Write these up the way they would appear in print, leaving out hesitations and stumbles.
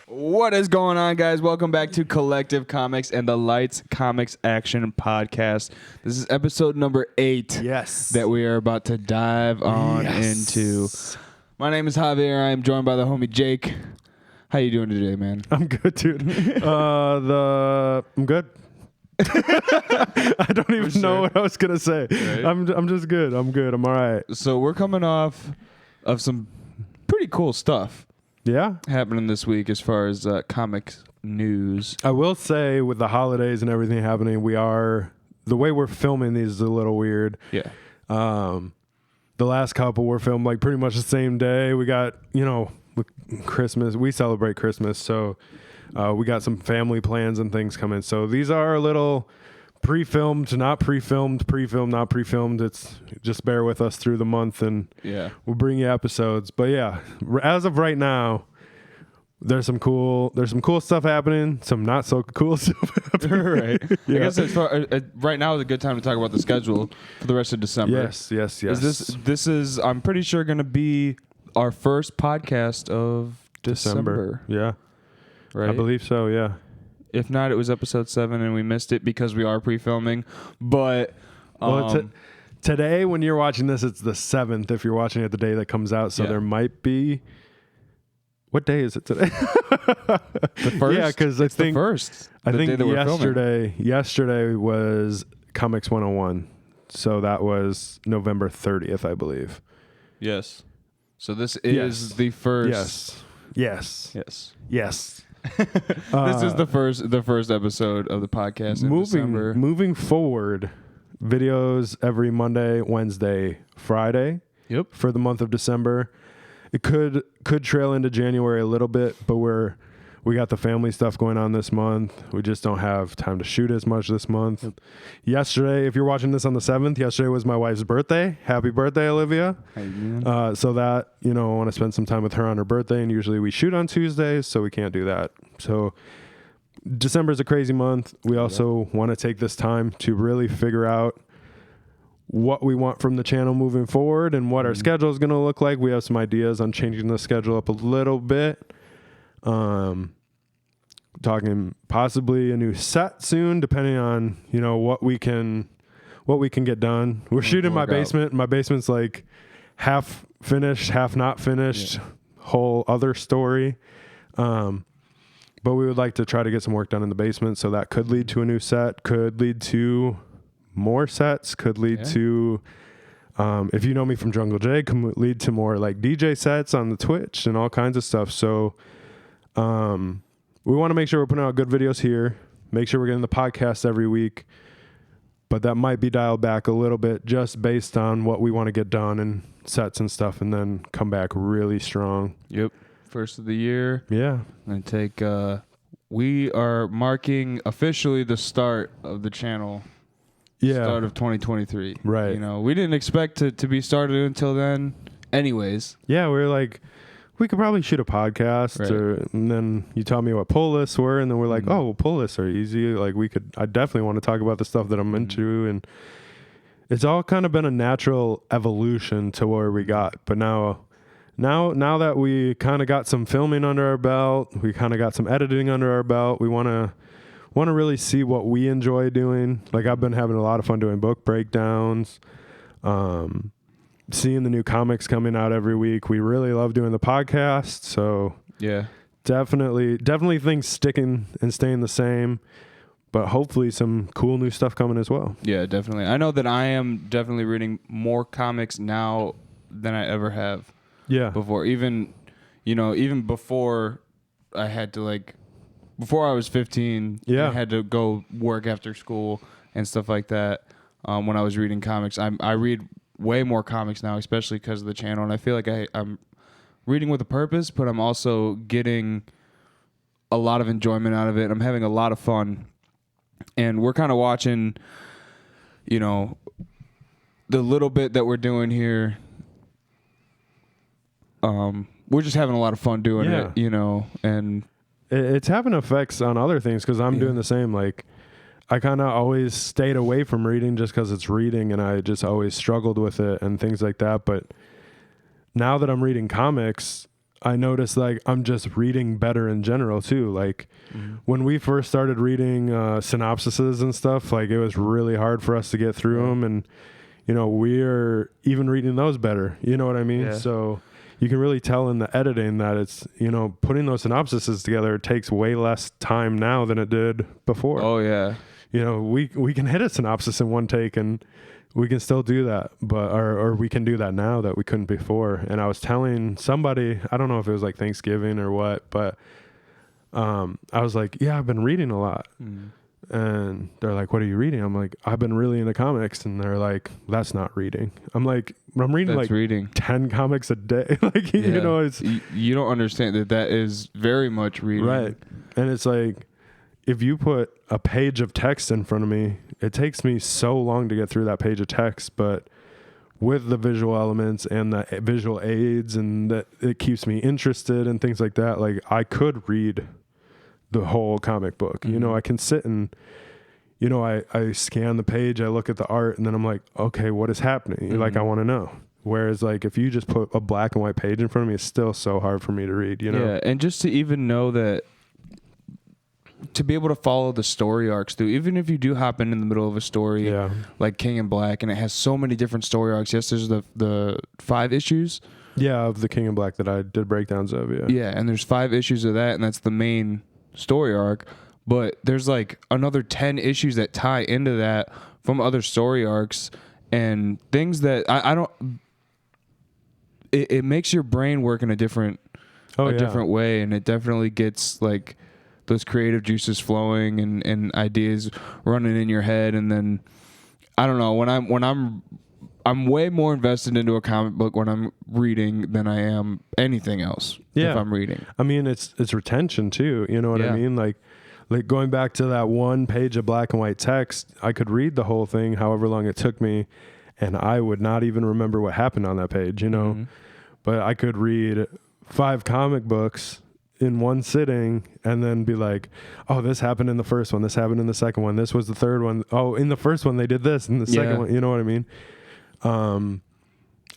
What is going on, guys? Welcome back to Collective Comics and the Lights Comics Action Podcast. This is episode number 8. Yes. That we are about to dive on into. My name is Javier. I am joined by the homie Jake. How you doing today, man? I'm good, dude. I'm good. I don't even know what I was gonna say. Right? I'm just good. I'm good. I'm all right. So we're coming off of some pretty cool stuff. Yeah, happening this week as far as comics news. I will say, with the holidays and everything happening, the way we're filming these is a little weird. Yeah. The last couple were filmed like pretty much the same day. We got, with Christmas, we celebrate Christmas, so we got some family plans and things coming. So these are a little pre-filmed, not pre-filmed, pre-filmed, not pre-filmed. It's just bear with us through the month, and we'll bring you episodes. But yeah, as of right now, there's some cool stuff happening, some not so cool stuff happening. Right. Yeah. I guess right now is a good time to talk about the schedule for the rest of December. Yes. This is I'm pretty sure going to be our first podcast of December. Yeah. Right. I believe so. Yeah. If not, it was episode 7 and we missed it because we are pre-filming. But today, when you're watching this, it's the 7th. If you're watching it the day that comes out, so there might be. What day is it today? The first. Yeah, because I think the first. I think yesterday was Comics 101, so that was November 30th, I believe. Yes. So this is the first. Yes. This is the first episode of the podcast in December. Moving forward, videos every Monday, Wednesday, Friday. Yep. For the month of December. It could trail into January a little bit, but we got the family stuff going on this month. We just don't have time to shoot as much this month. Yep. Yesterday, if you're watching this on the 7th, yesterday was my wife's birthday. Happy birthday, Olivia. Hey, man. So that, I want to spend some time with her on her birthday, and usually we shoot on Tuesdays, so we can't do that. So December is a crazy month. We also want to take this time to really figure out what we want from the channel moving forward and what our schedule is going to look like. We have some ideas on changing the schedule up a little bit. Talking possibly a new set soon, depending on, what we can get done. We're shooting in my basement. My basement's like half finished, half not finished. Whole other story. But we would like to try to get some work done in the basement. So that could lead to a new set, could lead to more sets, could lead to, if you know me from Jungle J, could lead to more like DJ sets on the Twitch and all kinds of stuff. So we want to make sure we're putting out good videos here, make sure we're getting the podcast every week, but that might be dialed back a little bit just based on what we want to get done and sets and stuff, and then come back really strong. Yep. First of the year. Yeah. And we are marking officially the start of the channel. Yeah. Start of 2023. Right. We didn't expect it to be started until then anyways. Yeah, we were like, we could probably shoot a podcast. Right. And then you taught me what pull lists were, and then we're like, pull lists are easy. Like I definitely want to talk about the stuff that I'm into, and it's all kind of been a natural evolution to where we got. But now that we kind of got some filming under our belt, we kind of got some editing under our belt, we want to really see what we enjoy doing. Like I've been having a lot of fun doing book breakdowns, seeing the new comics coming out every week. We really love doing the podcast. So yeah, definitely things sticking and staying the same, but hopefully some cool new stuff coming as well. Yeah, definitely. I know that I am definitely reading more comics now than I ever have. Yeah. Before, even before I had to before I was 15, I had to go work after school and stuff like that. When I was reading comics, I read way more comics now, especially because of the channel, and I feel like I'm reading with a purpose, but I'm also getting a lot of enjoyment out of it. I'm having a lot of fun, and we're kind of watching, the little bit that we're doing here. We're just having a lot of fun doing it, and it's having effects on other things, because I'm doing the same. Like I kind of always stayed away from reading just because it's reading, and I just always struggled with it and things like that. But now that I'm reading comics, I notice like I'm just reading better in general too. Like when we first started reading synopsises and stuff, like it was really hard for us to get through them, and you know, we're even reading those better. You know what I mean? Yeah. So you can really tell in the editing that it's, you know, putting those synopsises together takes way less time now than it did before. Oh yeah. You know, we can hit a synopsis in one take, and we can still do that, but or we can do that now that we couldn't before. And I was telling somebody, I don't know if it was like Thanksgiving or what, but I was like, yeah, I've been reading a lot. And they're like, what are you reading? I'm like, I've been really into comics. And they're like, that's not reading. I'm like, I'm reading That's like reading. 10 comics a day. Like, you know, it's you don't understand that is very much reading. right. And it's like, if you put a page of text in front of me, it takes me so long to get through that page of text, but with the visual elements and the visual aids, and that it keeps me interested and things like that, like I could read the whole comic book. You know, I can sit and, you know, I scan the page, I look at the art, and then I'm like, okay, what is happening? Like, I want to know. Whereas like if you just put a black and white page in front of me, it's still so hard for me to read, you know? Yeah, and just to even know that, to be able to follow the story arcs through, even if you do hop in the middle of a story, like King in Black, and it has so many different story arcs. Yes, there's the 5 issues. Yeah, of the King in Black that I did breakdowns of, Yeah, and there's 5 issues of that, and that's the main story arc. But there's like another 10 issues that tie into that from other story arcs and things that I don't... It makes your brain work in a different way, and it definitely gets like those creative juices flowing and ideas running in your head. And then I don't know, when I'm way more invested into a comic book when I'm reading than I am anything else. If I'm reading. I mean, it's retention too. You know what I mean? Like going back to that one page of black and white text, I could read the whole thing, however long it took me, and I would not even remember what happened on that page, you know? But I could read 5 comic books in one sitting and then be like, oh, this happened in the first one, this happened in the second one, this was the third one. Oh, in the first one they did this, in the second one, you know what I mean?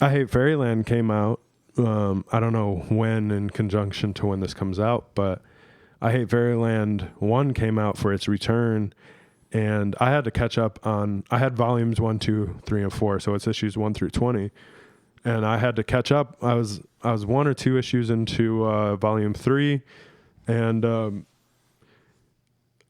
I Hate Fairyland came out, I don't know when in conjunction to when this comes out, but I Hate Fairyland 1 came out for its return, and I had to catch up on, I had volumes 1, 2, 3, and 4, so it's issues 1 through 20, and I had to catch up. I was 1 or 2 issues into volume 3, and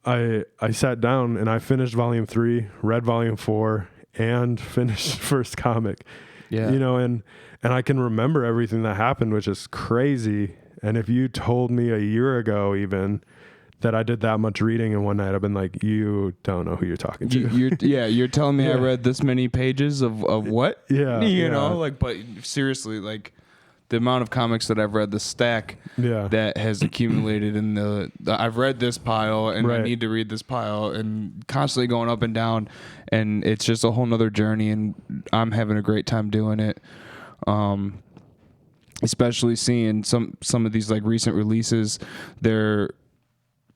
I sat down and I finished volume 3, read volume 4, and finished first comic. Yeah. You know, and I can remember everything that happened, which is crazy. And if you told me a year ago even that I did that much reading in one night, I've been like, you don't know who you're talking to. You're telling me I read this many pages of what? Yeah. You know, like, but seriously, like the amount of comics that I've read, the stack that has accumulated in the I've read this pile and I need to read this pile, and constantly going up and down, and it's just a whole nother journey, and I'm having a great time doing it. Especially seeing some of these like recent releases, they're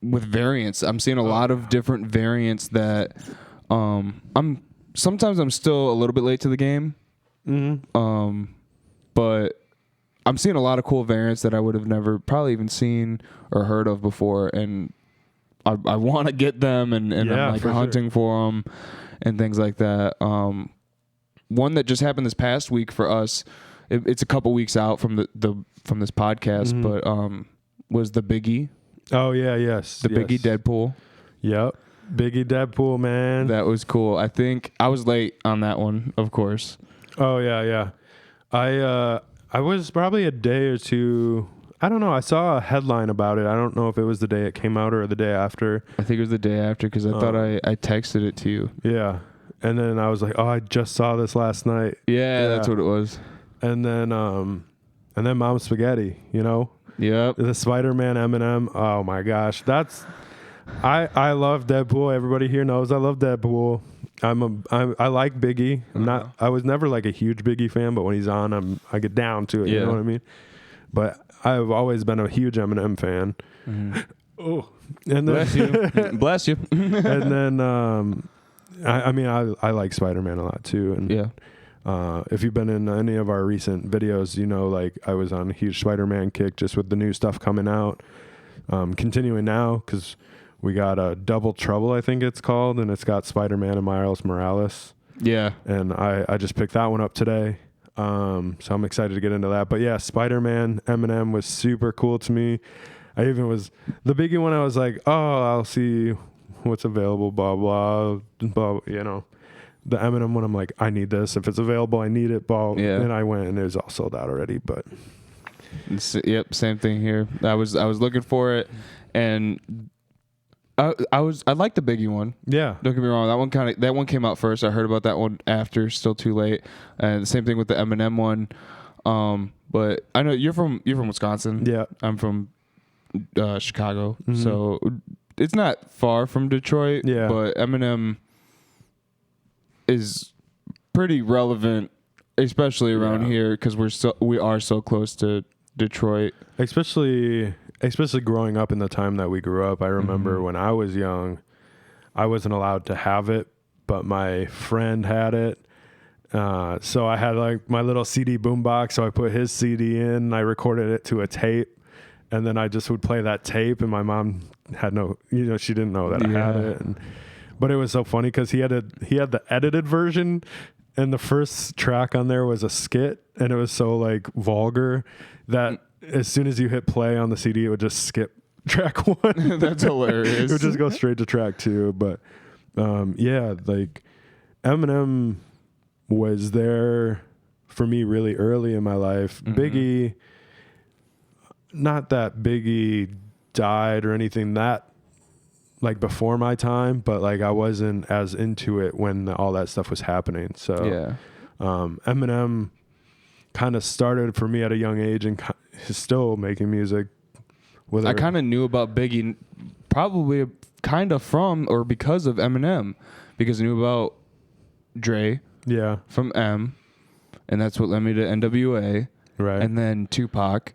with variants. I'm seeing a lot of different variants that sometimes I'm still a little bit late to the game. But I'm seeing a lot of cool variants that I would have never probably even seen or heard of before, and I want to get them, and I'm like hunting for them and things like that. One that just happened this past week for us, it's a couple weeks out from from this podcast, but was the Biggie. Oh yeah, yes. Biggie Deadpool. Yep. Biggie Deadpool, man. That was cool. I think I was late on that one, of course. Oh yeah. I was probably a day or two. I don't know. I saw a headline about it. I don't know if it was the day it came out or the day after. I think it was the day after, because I thought I texted it to you. Yeah. And then I was like, oh, I just saw this last night. Yeah, that's what it was. And then Mom Spaghetti, you know? Yep. The Spider-Man Eminem. Oh my gosh. I love Deadpool. Everybody here knows I love Deadpool. I like Biggie. I was never like a huge Biggie fan, but when he's on, I get down to it. You know what I mean? But I've always been a huge Eminem fan. Oh, and then Bless you. Bless you. and then I mean I like Spider-Man a lot too, and yeah. If you've been in any of our recent videos, you know, like I was on a huge Spider-Man kick just with the new stuff coming out. Continuing now because we got a Double Trouble, I think it's called, and it's got Spider-Man and Miles Morales. Yeah. And I just picked that one up today. So I'm excited to get into that. But yeah, Spider-Man, Eminem was super cool to me. I even was the Biggie one. I was like, oh, I'll see what's available, blah, blah, blah, you know. The Eminem one, I'm like, I need this. If it's available, I need it, blah. Yeah. And I went and it was all sold out already, but. Yep, same thing here. I was looking for it, and I like the Biggie one. Yeah, don't get me wrong. That one came out first. I heard about that one after. Still too late. And the same thing with the Eminem one. But I know you're from Wisconsin. Yeah, I'm from Chicago, so it's not far from Detroit. Yeah, but Eminem is pretty relevant, especially around here because we are so close to Detroit. Especially growing up in the time that we grew up. I remember when I was young, I wasn't allowed to have it, but my friend had it. So I had like my little CD boombox. So I put his CD in, I recorded it to a tape, and then I just would play that tape. And my mom had she didn't know that I had it. But it was so funny because he had the edited version, and the first track on there was a skit, and it was so like vulgar that as soon as you hit play on the CD, it would just skip track 1. That's hilarious. It would just go straight to track 2. But yeah, like Eminem was there for me really early in my life. Biggie, not that Biggie died or anything that like before my time, but like I wasn't as into it when all that stuff was happening. So yeah, Eminem kind of started for me at a young age and is still making music. I kind of knew about Biggie probably kind of from or because of Eminem, because I knew about Dre from M, and that's what led me to NWA, right? And then Tupac,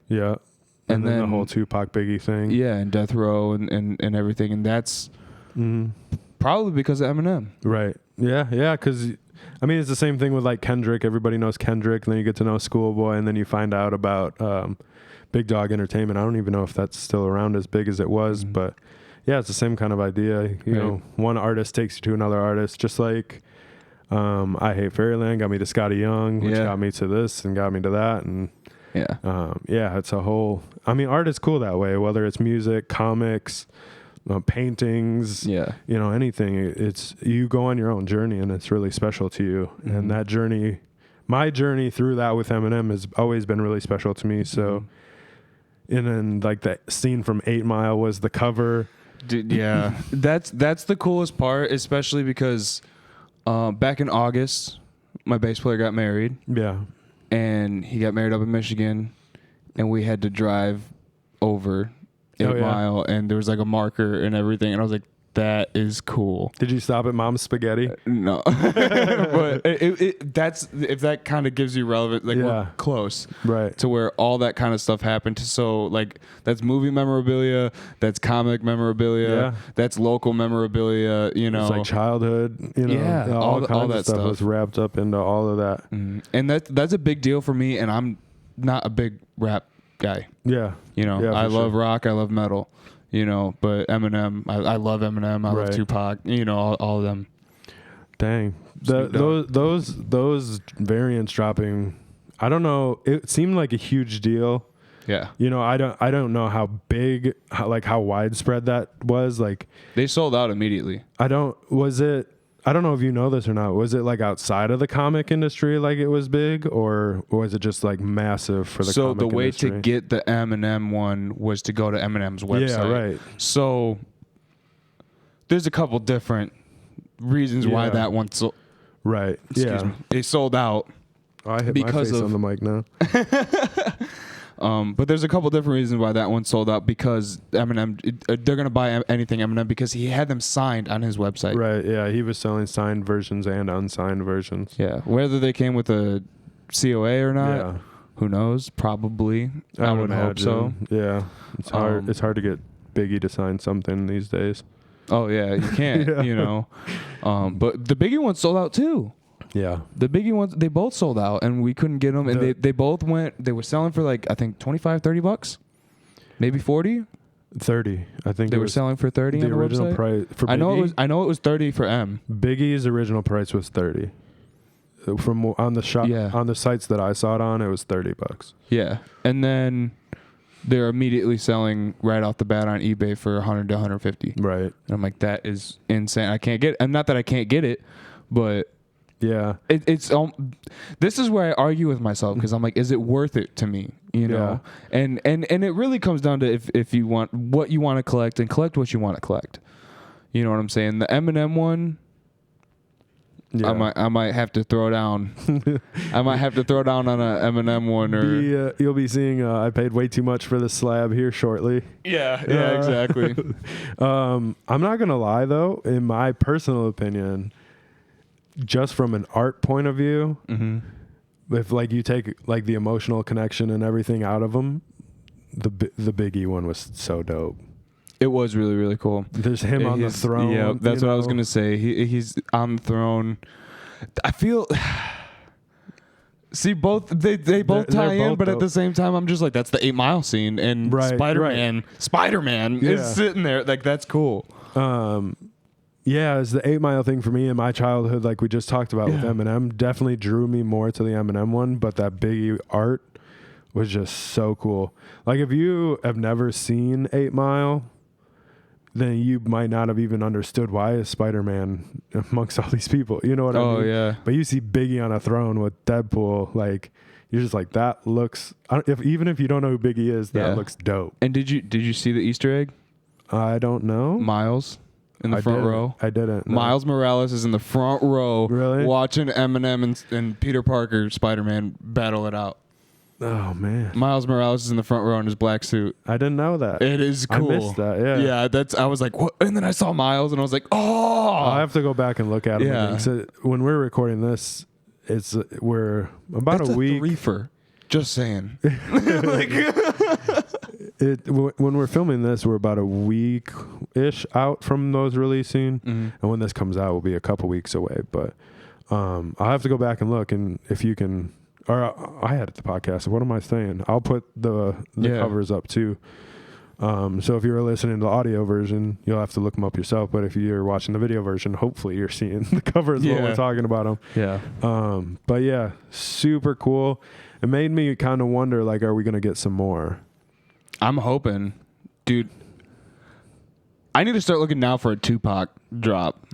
and then the whole Tupac Biggie thing, and Death Row and everything, and that's probably because of Eminem, right? Yeah, because I mean, it's the same thing with like Kendrick. Everybody knows Kendrick, and then you get to know Schoolboy, and then you find out about Big Dog Entertainment. I don't even know if that's still around as big as it was, but yeah, it's the same kind of idea. You know, one artist takes you to another artist, just like I Hate Fairyland got me to Scotty Young, which got me to this and got me to that, and it's a whole. I mean, art is cool that way, whether it's music, comics, paintings, anything. It's you go on your own journey, and it's really special to you. And that journey, my journey through that with Eminem has always been really special to me. So, and then like that scene from 8 Mile was the cover. Dude, yeah, that's the coolest part, especially because back in August, my bass player got married. Yeah, and he got married up in Michigan, and we had to drive over 8 Mile, and there was like a marker and everything, and I was like, that is cool. Did you stop at Mom's Spaghetti? No. But that's, if that kind of gives you relevant, like we're close to where all that kind of stuff happened. So like that's movie memorabilia, that's comic memorabilia, that's local memorabilia, you know. It's like childhood, you know, all that stuff was wrapped up into all of that. And that's a big deal for me, and I'm not a big rap guy. Yeah. You know, I love rock, I love metal. You know, but Eminem, I love Eminem. I love Tupac. You know, all of them. Dang, those variants dropping. I don't know. It seemed like a huge deal. Yeah. You know, I don't know how big, how widespread that was. Like they sold out immediately. I don't know if you know this or not. Was it like outside of the comic industry, like it was big, or was it just like massive for the comic industry? So the way to get the Eminem one was to go to Eminem's website. Yeah, right. So there's a couple different reasons why that one sold. Right. Excuse me. They sold out. Oh, I hit my face on the mic now. But there's a couple different reasons why that one sold out, because Eminem, they're going to buy anything Eminem because he had them signed on his website. Right, yeah. He was selling signed versions and unsigned versions. Yeah. Whether they came with a COA or not, who knows? Probably. I would hope so. Yeah. It's hard. It's hard to get Biggie to sign something these days. Oh yeah, you can't. Yeah. You know, but the Biggie ones sold out too. Yeah, The Biggie ones, they both sold out, and we couldn't get them. And they both went. They were selling for like, I think $25-$30, maybe 40. 30. I think they were selling for 30. The on the original website. price for Biggie. I know it was 30 for M. Biggie's original price was 30. From on the shop, on the sites that I saw it on, it was $30. Yeah, and then they're immediately selling right off the bat on eBay for 100 to 150. Right. And I'm like, that is insane. I can't get it. And not that I can't get it, but yeah, it's this is where I argue with myself, because I'm like, is it worth it to me? You know, and it really comes down to if you want what you want to collect, and collect what you want to collect. You know what I'm saying? The Eminem one, yeah. I might have to throw down. I might have to throw down on an Eminem one, or you'll be seeing. I paid way too much for this slab here shortly. Yeah, exactly. I'm not gonna lie though, in my personal opinion, just from an art point of view, if like you take like the emotional connection and everything out of them, the Biggie one was so dope. It was really, really cool. There's him on the throne. Yeah, that's what I was gonna say. He's on the throne. I feel. See, they both tie in, but at the same time, I'm just like, that's the 8 Mile scene, and Spider-Man is sitting there. Like, that's cool. Yeah, it's the 8 Mile thing for me in my childhood, like we just talked about with Eminem, definitely drew me more to the Eminem one, but that Biggie art was just so cool. Like, if you have never seen 8 Mile, then you might not have even understood why is Spider-Man amongst all these people. You know what I mean? Oh, yeah. But you see Biggie on a throne with Deadpool, like, you're just like, that looks, even if you don't know who Biggie is, that looks dope. And did you see the Easter egg? I don't know. Miles in the front row. I didn't. No. Miles Morales is in the front row, watching Eminem and Peter Parker, Spider-Man, battle it out. Oh man, Miles Morales is in the front row in his black suit. I didn't know that. It is cool. I missed that. Yeah. I was like, what? And then I saw Miles, and I was like, oh. I have to go back and look at him. Yeah. So when we're recording this, we're about a week. Reefer. Just saying. When we're filming this, we're about a week-ish out from those releasing, and when this comes out, we'll be a couple weeks away. But I'll have to go back and look, and if you can. Or I had it the podcast. What am I saying? I'll put the covers up too. So if you're listening to the audio version, you'll have to look them up yourself. But if you're watching the video version, hopefully you're seeing the covers while we're talking about them. Yeah. But yeah, super cool. It made me kind of wonder, like, are we going to get some more? I'm hoping. Dude, I need to start looking now for a Tupac drop.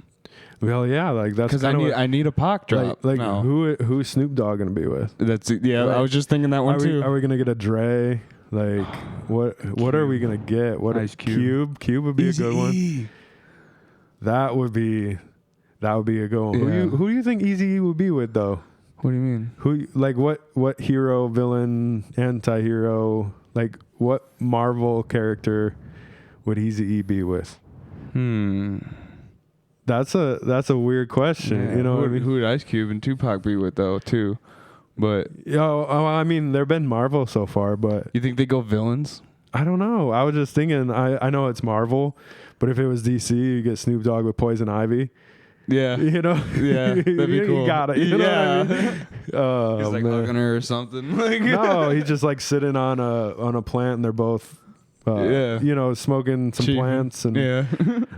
Well, yeah, like that's because I need a Pac drop. Like who's Snoop Dogg gonna be with? Like, I was just thinking that one too. Are we gonna get a Dre? Like what are we gonna get? What Ice Cube? Cube would be a good one. That would be a good one. Yeah. Who do you think Eazy-E would be with though? What do you mean? Who like what hero, villain, anti-hero? Like what Marvel character would Eazy-E be with? That's a weird question. Yeah. You know, who would Ice Cube and Tupac be with though too? But I mean, they've been Marvel so far, but you think they go villains? I don't know. I was just thinking. I know it's Marvel, but if it was DC, you get Snoop Dogg with Poison Ivy. Yeah, you know. Yeah, that'd be cool. You got it. You know what I mean? He's like hugging her or something. No, he's just like sitting on a plant, and they're both. You know, smoking some plants, and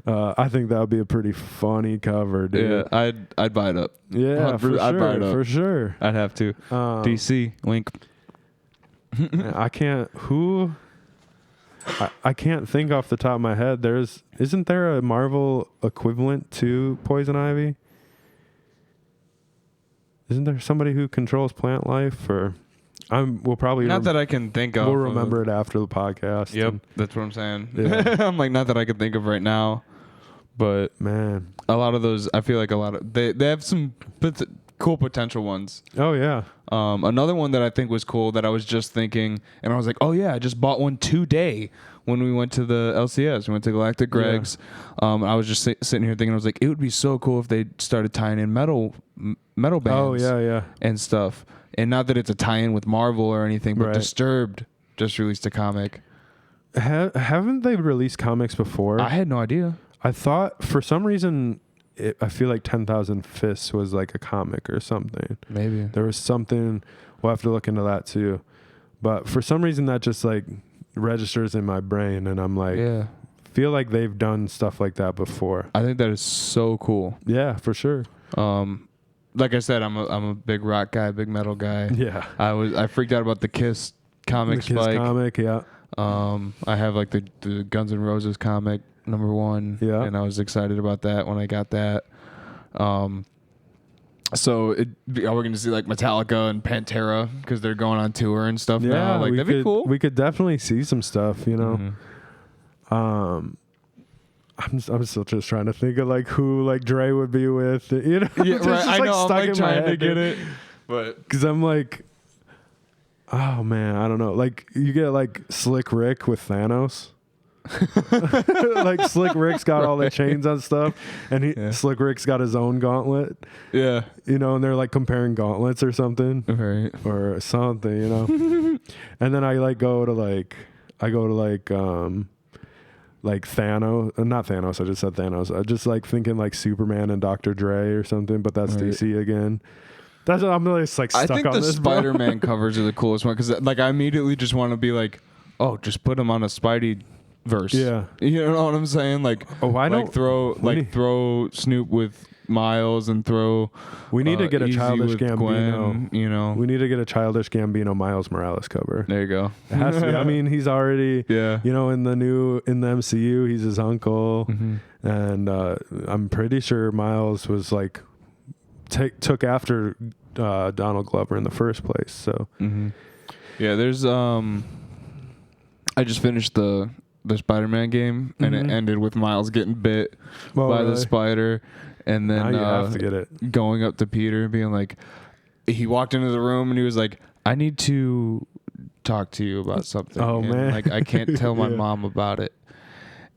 I think that would be a pretty funny cover, dude. Yeah, I'd buy it up. Yeah, I'd buy it up for sure. I'd have to. DC link. I can't. I can't think off the top of my head. Isn't there a Marvel equivalent to Poison Ivy? Isn't there somebody who controls plant life or? We'll probably not that I can think of. We'll remember it after the podcast. Yep, that's what I'm saying. Yeah. I'm like, not that I can think of right now, but man, a lot of those. I feel like a lot of they have some cool potential ones. Oh yeah. Another one that I think was cool that I was just thinking, and I was like, oh yeah, I just bought one today when we went to the LCS. We went to Galactic Greg's. I was just sitting here thinking, I was like, it would be so cool if they started tying in metal bands. Oh yeah, and stuff. And not that it's a tie-in with Marvel or anything, but Disturbed just released a comic. Haven't they released comics before? I had no idea. I thought for some reason, I feel like 10,000 Fists was like a comic or something. Maybe. There was something, we'll have to look into that too. But for some reason that just like registers in my brain and I'm like, feel like they've done stuff like that before. I think that is so cool. Yeah, for sure. Like I said, I'm a big rock guy, big metal guy. Yeah. I freaked out about the Kiss comic the Kiss comic, yeah. I have like the Guns N' Roses comic #1. Yeah. And I was excited about that when I got that. So are we going to see like Metallica and Pantera because they're going on tour and stuff now? Like that'd be cool. We could definitely see some stuff, you know. Mm-hmm. I'm still just trying to think of like who like Dre would be with, you know. Yeah, right. I know. I'm like trying to get it, but because I'm like, oh man, I don't know. Like you get like Slick Rick with Thanos. Like Slick Rick's got all the chains on stuff, and Slick Rick's got his own gauntlet. Yeah, you know, and they're like comparing gauntlets or something, right? Or something, you know. And then I go to like Thanos, not Thanos. I just said Thanos. I just like thinking like Superman and Dr. Dre or something, but that's DC again. I'm really just like stuck on this. I think the Spider-Man covers are the coolest one because like I immediately just want to be like, oh, just put him on a Spidey verse. Yeah, you know what I'm saying? Like, why like throw Snoop with Miles and throw. We need to get a Childish Gambino. Gwen, you know, we need to get a Childish Gambino Miles Morales cover. There you go. It has to be. I mean, he's already, you know, in the MCU, he's his uncle, and I'm pretty sure Miles was like took after Donald Glover in the first place. So, yeah, there's I just finished the Spider-Man game and it ended with Miles getting bit by the spider. And then now you have to get it. Going up to Peter and being like, he walked into the room and he was like, I need to talk to you about something. Oh, and man. Like, I can't tell my mom about it.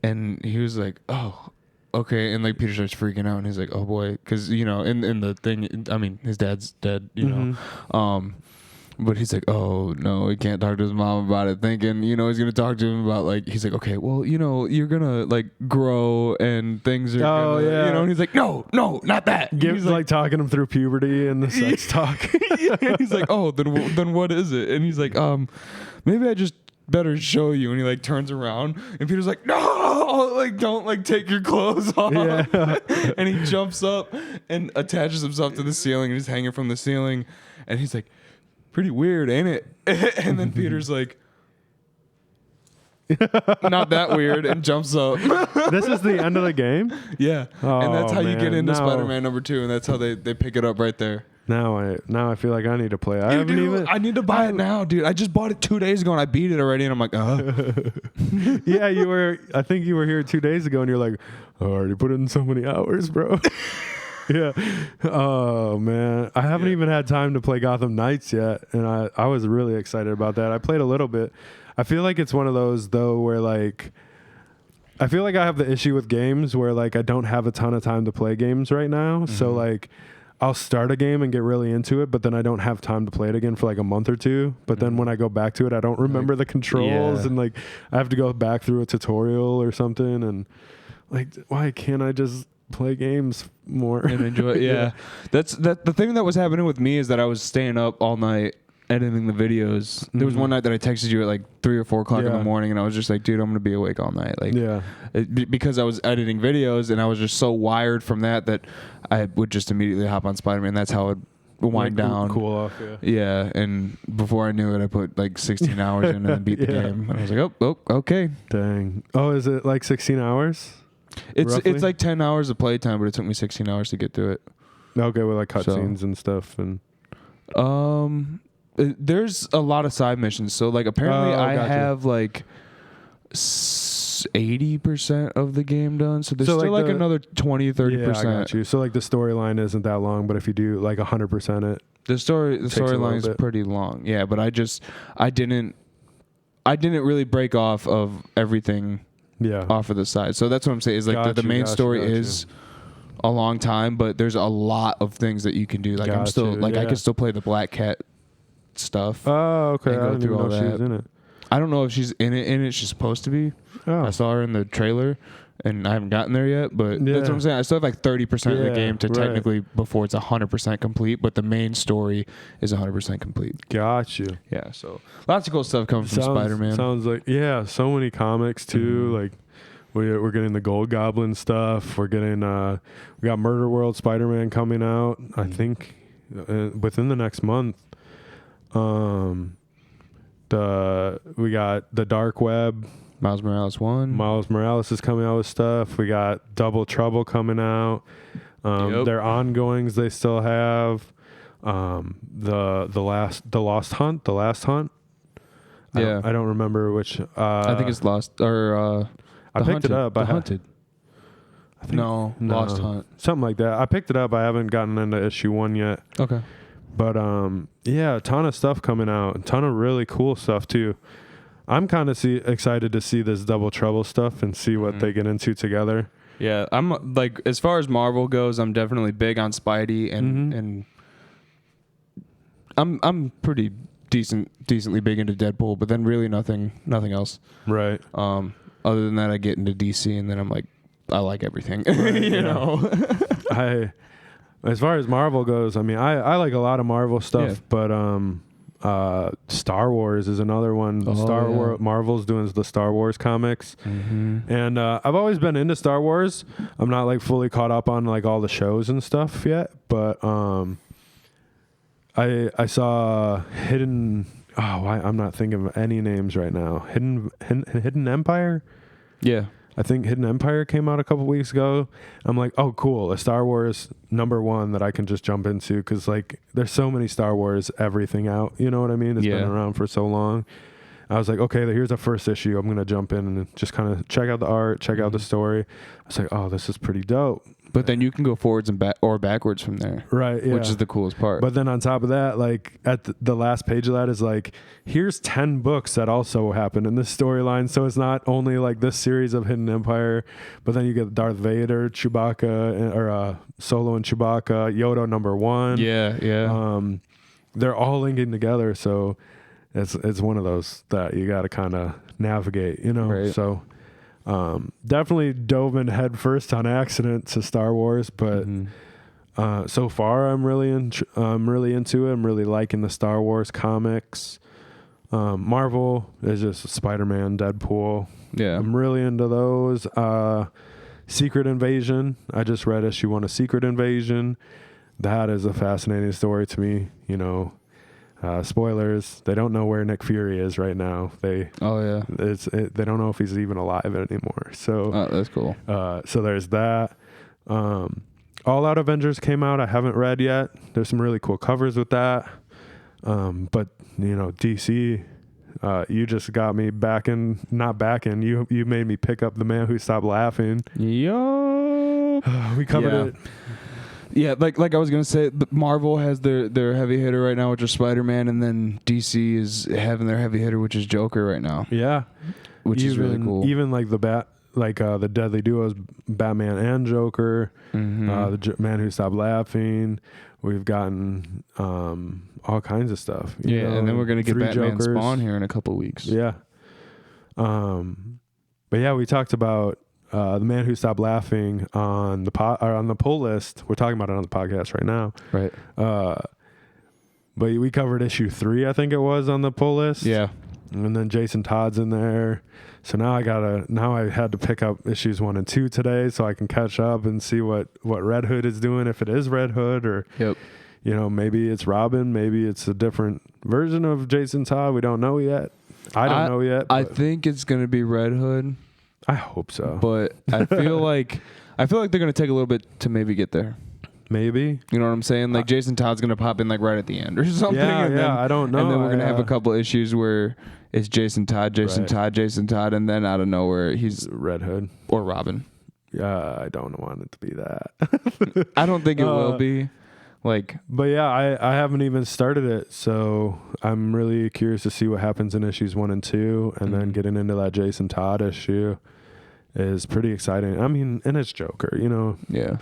And he was like, oh, okay. And like Peter starts freaking out and he's like, oh boy. Because, you know, in the thing, I mean, his dad's dead, you know. But he's like, oh, no, he can't talk to his mom about it, thinking, you know, he's going to talk to him about, like, he's like, okay, well, you know, you're going to, like, grow and things are gonna, you know, and he's like, no, not that. He's like talking him through puberty and the sex talk. He's like, oh, then what is it? And he's like, maybe I just better show you. And he, like, turns around and Peter's like, no, like, don't, like, take your clothes off. Yeah. And he jumps up and attaches himself to the ceiling and he's hanging from the ceiling. And he's like, pretty weird, ain't it? And then Peter's like, not that weird, and jumps up. This is the end of the game? Yeah. Oh, and that's how you get into Spider-Man #2, and that's how they pick it up right there. Now I feel like I need to play. I need to buy it now, dude. I just bought it 2 days ago and I beat it already, and I'm like, Yeah, I think you were here 2 days ago and you're like, I already put in so many hours, bro. Yeah. Oh man, I haven't even had time to play Gotham Knights yet, and I was really excited about that. I played a little bit. I feel like it's one of those though where like I feel like I have the issue with games where like I don't have a ton of time to play games right now. So like I'll start a game and get really into it, but then I don't have time to play it again for like a month or two. But then when I go back to it, I don't remember the controls and like I have to go back through a tutorial or something. And like, why can't I just play games more and enjoy it? Yeah. That's the thing that was happening with me is that I was staying up all night editing the videos. There was one night that I texted you at like 3 or 4 o'clock in the morning and I was just like, dude, I'm gonna be awake all night, like because I was editing videos and I was just so wired from that I would just immediately hop on Spider-Man. That's how it would wind down, cool off. And before I knew it I put like 16 hours in and beat the game and I was like, oh okay, dang. Oh, is it like 16 hours? It's like 10 hours of playtime, but it took me 16 hours to get through it. Okay, with like cutscenes and stuff. And there's a lot of side missions. So like apparently I have like 80% of the game done. So there's still like another 20-30%. Yeah, I got you. So like the storyline isn't that long, but if you do like 100% it, the storyline is pretty long. Yeah, but I didn't really break off of everything. Off of the side. So that's what I'm saying is like the main story is a long time, but there's a lot of things that you can do. Like I'm still like I can still play the Black Cat stuff. Oh, okay. And go through all that. She was in it. I don't know if she's in it. She's supposed to be. Oh. I saw her in the trailer, and I haven't gotten there yet. But that's what I'm saying. I still have like 30% of the game to technically before it's 100% complete. But the main story is 100% complete. Got you. Yeah. So lots of cool stuff coming from Spider-Man. Sounds like so many comics too. Like we're getting the Gold Goblin stuff. We're getting we got Murder World Spider-Man coming out. I think within the next month. We got the Dark Web. Miles Morales 1. Miles Morales is coming out with stuff. We got Double Trouble coming out. Their ongoings they still have. The Last Hunt. Yeah. I don't remember which. I think it's Lost or I picked it up. Hunted. No, Lost Hunt. Something like that. I picked it up. I haven't gotten into issue 1 yet. Okay. But a ton of stuff coming out. A ton of really cool stuff too. I'm kind of excited to see this Double Trouble stuff and see what they get into together. Yeah, I'm like, as far as Marvel goes, I'm definitely big on Spidey and I'm pretty decently big into Deadpool, but then really nothing else. Right. Other than that, I get into DC, and then I'm like, I like everything. Right, you know. As far as Marvel goes, I mean, I like a lot of Marvel stuff, but Star Wars is another one. Marvel's doing the Star Wars comics, and I've always been into Star Wars. I'm not like fully caught up on like all the shows and stuff yet, but I saw Hidden. I'm not thinking of any names right now. Hidden Empire. Yeah. I think Hidden Empire came out a couple weeks ago. I'm like, oh, cool. A Star Wars #1 that I can just jump into because, like, there's so many Star Wars everything out. You know what I mean? It's been around for so long. I was like, okay, here's the first issue. I'm going to jump in and just kind of check out the art, check out the story. I was like, oh, this is pretty dope. But then you can go forwards and backwards from there. Right, yeah. Which is the coolest part. But then on top of that, like at the last page of that is like, here's 10 books that also happened in this storyline. So it's not only like this series of Hidden Empire, but then you get Darth Vader, Chewbacca, or Solo and Chewbacca, Yoda #1. Yeah. They're all linking together. So it's one of those that you got to kind of navigate, you know? Right. So definitely dove in head first on accident to Star Wars, but so far I'm really into it. I'm really liking the Star Wars comics. Marvel is just Spider-Man, Deadpool. Yeah, I'm really into those. Secret Invasion. I just read issue 1 of Secret Invasion. That is a fascinating story to me. You know, spoilers, they don't know where Nick Fury is right now. They don't know if he's even alive anymore. So that's cool. So there's that. All Out Avengers came out. I haven't read yet. There's some really cool covers with that. But you know, DC, you just got me not backing. You made me pick up The Man Who Stopped Laughing. Yo, we covered it. Yeah, like I was gonna say, Marvel has their heavy hitter right now, which is Spider-Man, and then DC is having their heavy hitter, which is Joker right now. Yeah, which is really cool. Even like the Deadly Duos, Batman and Joker, the Man Who Stopped Laughing. We've gotten all kinds of stuff. You know, and then we're gonna get Batman Spawn here in a couple weeks. Yeah. But yeah, we talked about The Man Who Stopped Laughing on the on the pull list. We're talking about it on the podcast right now. Right. But we covered issue 3, I think it was, on the pull list. Yeah. And then Jason Todd's in there. So now I had to pick up issues 1 and 2 today so I can catch up and see what Red Hood is doing, if it is Red Hood or, you know, maybe it's Robin, maybe it's a different version of Jason Todd. We don't know yet. I don't know yet. I think it's going to be Red Hood. I hope so. But I feel like they're going to take a little bit to maybe get there. Maybe. You know what I'm saying? Like Jason Todd's going to pop in like right at the end or something. Yeah, I don't know. And then we're going to have a couple issues where it's Jason Todd, and then out of nowhere he's Red Hood or Robin. Yeah, I don't want it to be that. I don't think it will be. But yeah, I haven't even started it, so I'm really curious to see what happens in issues 1 and 2, and then getting into that Jason Todd issue is pretty exciting. I mean, and it's Joker, you know. Yeah.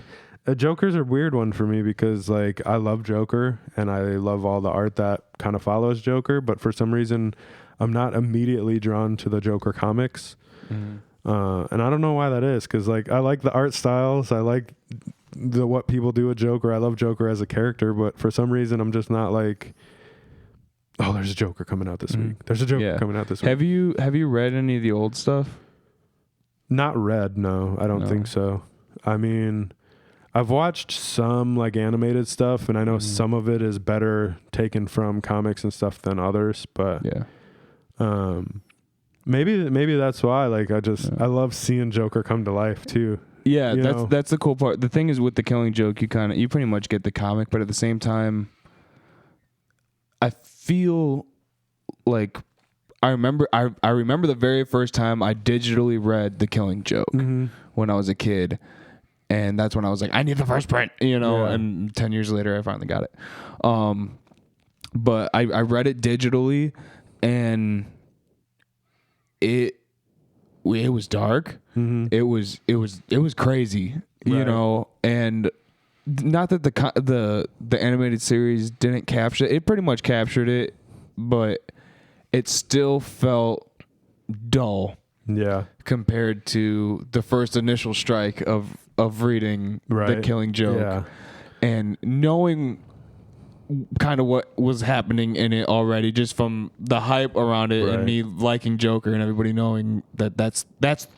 Joker's a weird one for me because, like, I love Joker and I love all the art that kind of follows Joker, but for some reason I'm not immediately drawn to the Joker comics. And I don't know why that is, because like I like the art styles, I like what people do with Joker. I love Joker as a character, but for some reason I'm just not like, oh, there's a Joker coming out this week. There's a Joker coming out this week. Have you read any of the old stuff? Not read, no. I don't think so. I mean, I've watched some like animated stuff, and I know some of it is better taken from comics and stuff than others, but maybe that's why. Like I love seeing Joker come to life too. Yeah, that's the cool part. The thing is with the Killing Joke, you pretty much get the comic, but at the same time, I feel like I remember the very first time I digitally read The Killing Joke when I was a kid, and that's when I was like, I need the first print, and 10 years later I finally got it. But I read it digitally, and it was dark. It was crazy, and not that the animated series didn't capture it. It pretty much captured it, but it still felt dull. Yeah. Compared to the first initial strike of reading The Killing Joke. Yeah. And knowing kind of what was happening in it already, just from the hype around it and me liking Joker and everybody knowing that that's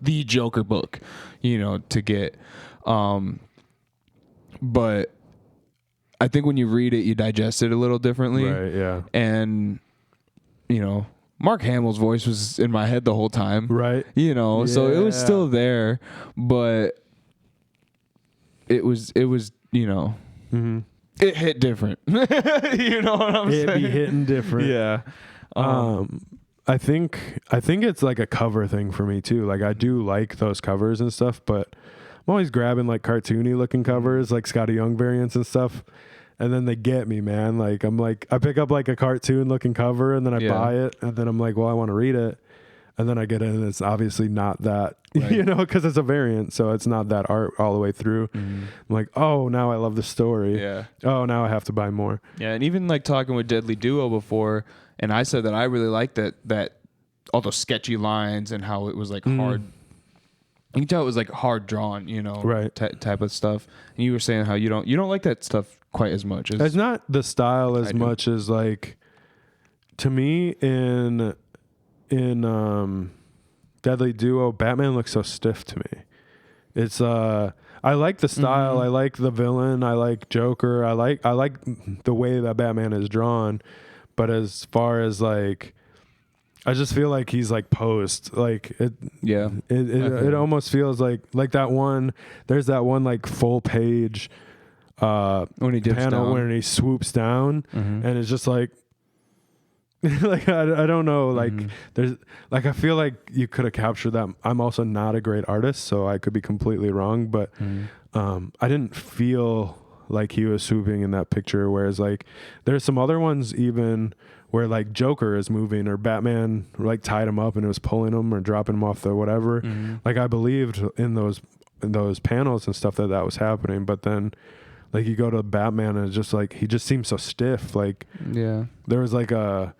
the Joker book, to get. But I think when you read it, you digest it a little differently. Right, yeah. And, Mark Hamill's voice was in my head the whole time. Right. So it was still there, but it was it hit different. You know what I'm saying? It be hitting different. Yeah. I think it's like a cover thing for me too. Like I do like those covers and stuff, but I'm always grabbing like cartoony looking covers, like Scotty Young variants and stuff. And then they get me, man. Like I pick up like a cartoon looking cover, and then I buy it, and then I'm like, well, I want to read it. And then I get it, and it's obviously not that, because it's a variant, so it's not that art all the way through. I'm like, oh, now I love the story. Yeah. Oh, now I have to buy more. Yeah, and even like talking with Deadly Duo before, and I said that I really liked that all those sketchy lines and how it was like hard. You can tell it was like hard drawn, type of stuff. And you were saying how you don't like that stuff quite as much. It's not the style as much as like, to me in Deadly Duo, Batman looks so stiff to me. It's I like the style, I like the villain, I like Joker, I like the way that Batman is drawn, but as far as like, I just feel like he's like posed, like it. Yeah, it almost feels like that one. There's that one like full page when he dips panel down, when he swoops down, and it's just like like I don't know, like there's like I feel like you could have captured that. I'm also not a great artist, so I could be completely wrong, but I didn't feel like he was swooping in that picture. Whereas like there's some other ones even where like Joker is moving or Batman like tied him up and it was pulling him or dropping him off the whatever. Like I believed in those panels and stuff that was happening, but then like you go to Batman and it's just like he just seems so stiff. Like there was like a